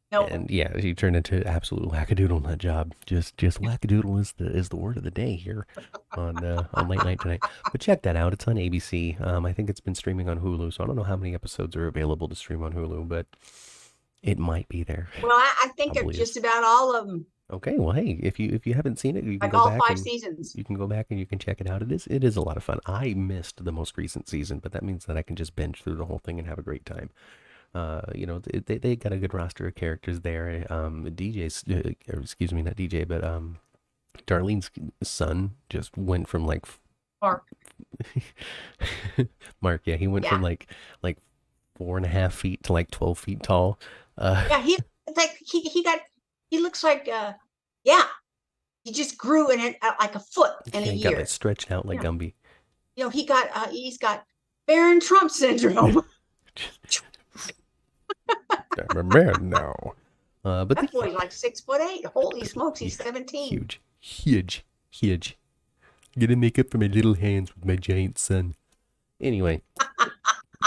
Speaker 2: No.
Speaker 1: And yeah, she turned into absolute wackadoodle nut job. Just wackadoodle is the word of the day here on Late Night Tonight. But check that out. It's on ABC. I think it's been streaming on Hulu, so I don't know how many episodes are available to stream on Hulu, but it might be there.
Speaker 2: Well, I think of just about all of them.
Speaker 1: Okay, well, hey, if you haven't seen it, you can
Speaker 2: Like
Speaker 1: go
Speaker 2: all
Speaker 1: back
Speaker 2: 5
Speaker 1: and
Speaker 2: seasons.
Speaker 1: you can go back and you can check it out. It is a lot of fun. I missed the most recent season, but that means that I can just binge through the whole thing and have a great time. They got a good roster of characters there. DJ's, or excuse me, not DJ, but Darlene's son just went from like
Speaker 2: Mark.
Speaker 1: Mark, yeah, he went from like 4.5 feet to like 12 feet tall.
Speaker 2: Yeah, he looks like he just grew in it like a foot in a
Speaker 1: he got
Speaker 2: year.
Speaker 1: like stretched out like Gumby.
Speaker 2: He's got Baron Trump syndrome.
Speaker 1: I'm a man now. But
Speaker 2: That boy's like 6'8". Holy smokes, he's 17.
Speaker 1: Huge. Gonna make up for my little hands with my giant son. Anyway,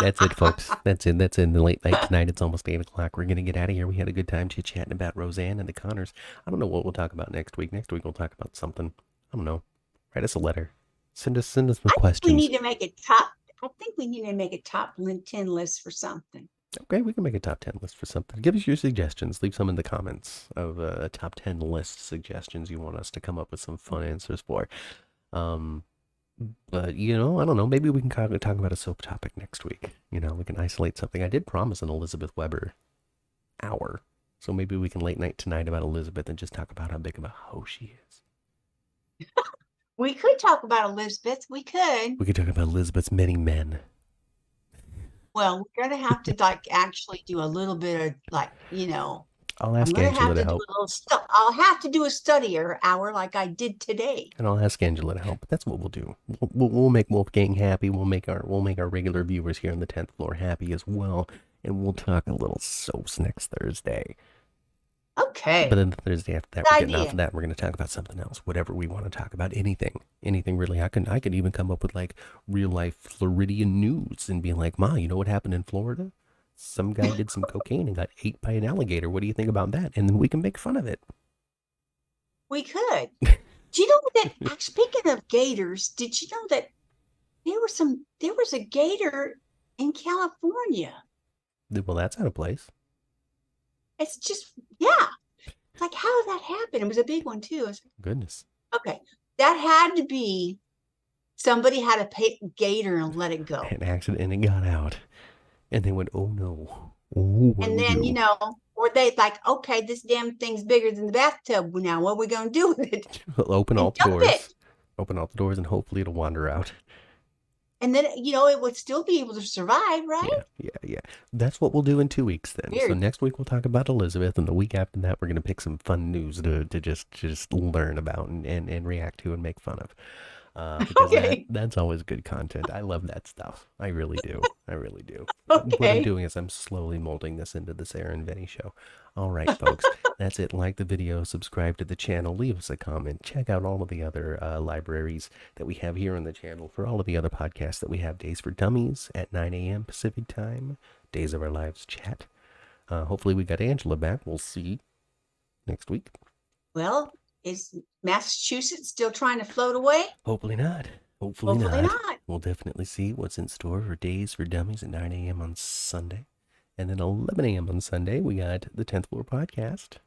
Speaker 1: that's it, folks. That's it. That's in the late night tonight. It's almost 8 o'clock. We're going to get out of here. We had a good time chit-chatting about Roseanne and the Connors. I don't know what we'll talk about next week. Next week we'll talk about something. I don't know. Write us a letter. Send us some
Speaker 2: I think we
Speaker 1: questions.
Speaker 2: need to make a top. I think we need to make a top 10 list for something.
Speaker 1: Okay, we can make a top 10 list for something. Give us your suggestions. Leave some in the comments of a top 10 list suggestions you want us to come up with some fun answers for. Um, But, I don't know. Maybe we can kind of talk about a soap topic next week. We can isolate something. I did promise an Elizabeth Weber hour. So maybe we can late night tonight about Elizabeth and just talk about how big of a hoe she is.
Speaker 2: We could talk about Elizabeth. We could.
Speaker 1: We could talk about Elizabeth's many men.
Speaker 2: Well, we're gonna have to actually do a little bit of
Speaker 1: I'll
Speaker 2: I'm
Speaker 1: ask
Speaker 2: gonna
Speaker 1: Angela
Speaker 2: have
Speaker 1: to
Speaker 2: to do
Speaker 1: help.
Speaker 2: a little stuff. I'll have to do a study hour like I did today.
Speaker 1: And I'll ask Angela to help. That's what we'll do. We'll make Wolfgang happy. We'll make our regular viewers here on the 10th floor happy as well. And we'll talk a little soaps next Thursday.
Speaker 2: Okay.
Speaker 1: But then the Thursday after that,
Speaker 2: Good
Speaker 1: we're getting
Speaker 2: idea.
Speaker 1: off of that. We're going to talk about something else, whatever we want to talk about. Anything really. I could even come up with like real life Floridian news and be like, Ma, you know what happened in Florida? Some guy did some cocaine and got ate by an alligator. What do you think about that? And then we can make fun of it.
Speaker 2: We could. Do you know that speaking of gators, did you know that there was a gator in California?
Speaker 1: Well, that's out of place.
Speaker 2: It's just yeah. It's like how did that happen? It was a big one too.
Speaker 1: Goodness.
Speaker 2: Okay. That had to be somebody had a gator and let it go.
Speaker 1: An accident and it got out. And they went, oh no. Oh, what
Speaker 2: And
Speaker 1: do we
Speaker 2: then,
Speaker 1: do?
Speaker 2: or they like, okay, this damn thing's bigger than the bathtub. Now, what are we going to do with it?
Speaker 1: We'll open all
Speaker 2: And
Speaker 1: the
Speaker 2: dump
Speaker 1: doors.
Speaker 2: it.
Speaker 1: Open all the doors and hopefully it'll wander out.
Speaker 2: And then, it would still be able to survive, right?
Speaker 1: Yeah. That's what we'll do in 2 weeks then.
Speaker 2: Weird.
Speaker 1: So next week we'll talk about Elizabeth, and the week after that we're gonna pick some fun news to just learn about and react to and make fun of. Because
Speaker 2: Okay.
Speaker 1: that's always good content. I love that stuff. I really do. I really do. What I'm
Speaker 2: Okay.
Speaker 1: doing is I'm slowly molding this into the Sarah and Vinny show. All right, folks. That's it. Like the video, subscribe to the channel, leave us a comment, check out all of the other libraries that we have here on the channel for all of the other podcasts that we have. Days for Dummies at 9 a.m. Pacific Time. Days of Our Lives chat. Hopefully we got Angela back. We'll see next week.
Speaker 2: Well, is Massachusetts still trying to float away?
Speaker 1: Hopefully not. Hopefully
Speaker 2: Hopefully
Speaker 1: not.
Speaker 2: not.
Speaker 1: We'll definitely see what's in store for Days for Dummies at 9 a.m. on Sunday. And then 11 a.m. on Sunday, we got the 10th Floor Podcast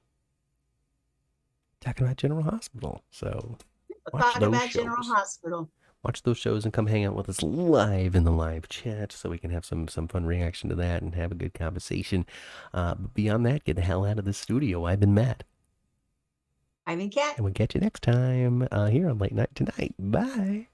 Speaker 1: talking about General Hospital. So watch
Speaker 2: Talking
Speaker 1: those
Speaker 2: about General
Speaker 1: shows.
Speaker 2: Hospital.
Speaker 1: Watch those shows and come hang out with us live in the live chat so we can have some fun reaction to that and have a good conversation. But beyond that, get the hell out of the studio. I've been Matt.
Speaker 2: I've been Cat.
Speaker 1: And we'll catch you next time here on Late Night Tonight. Bye.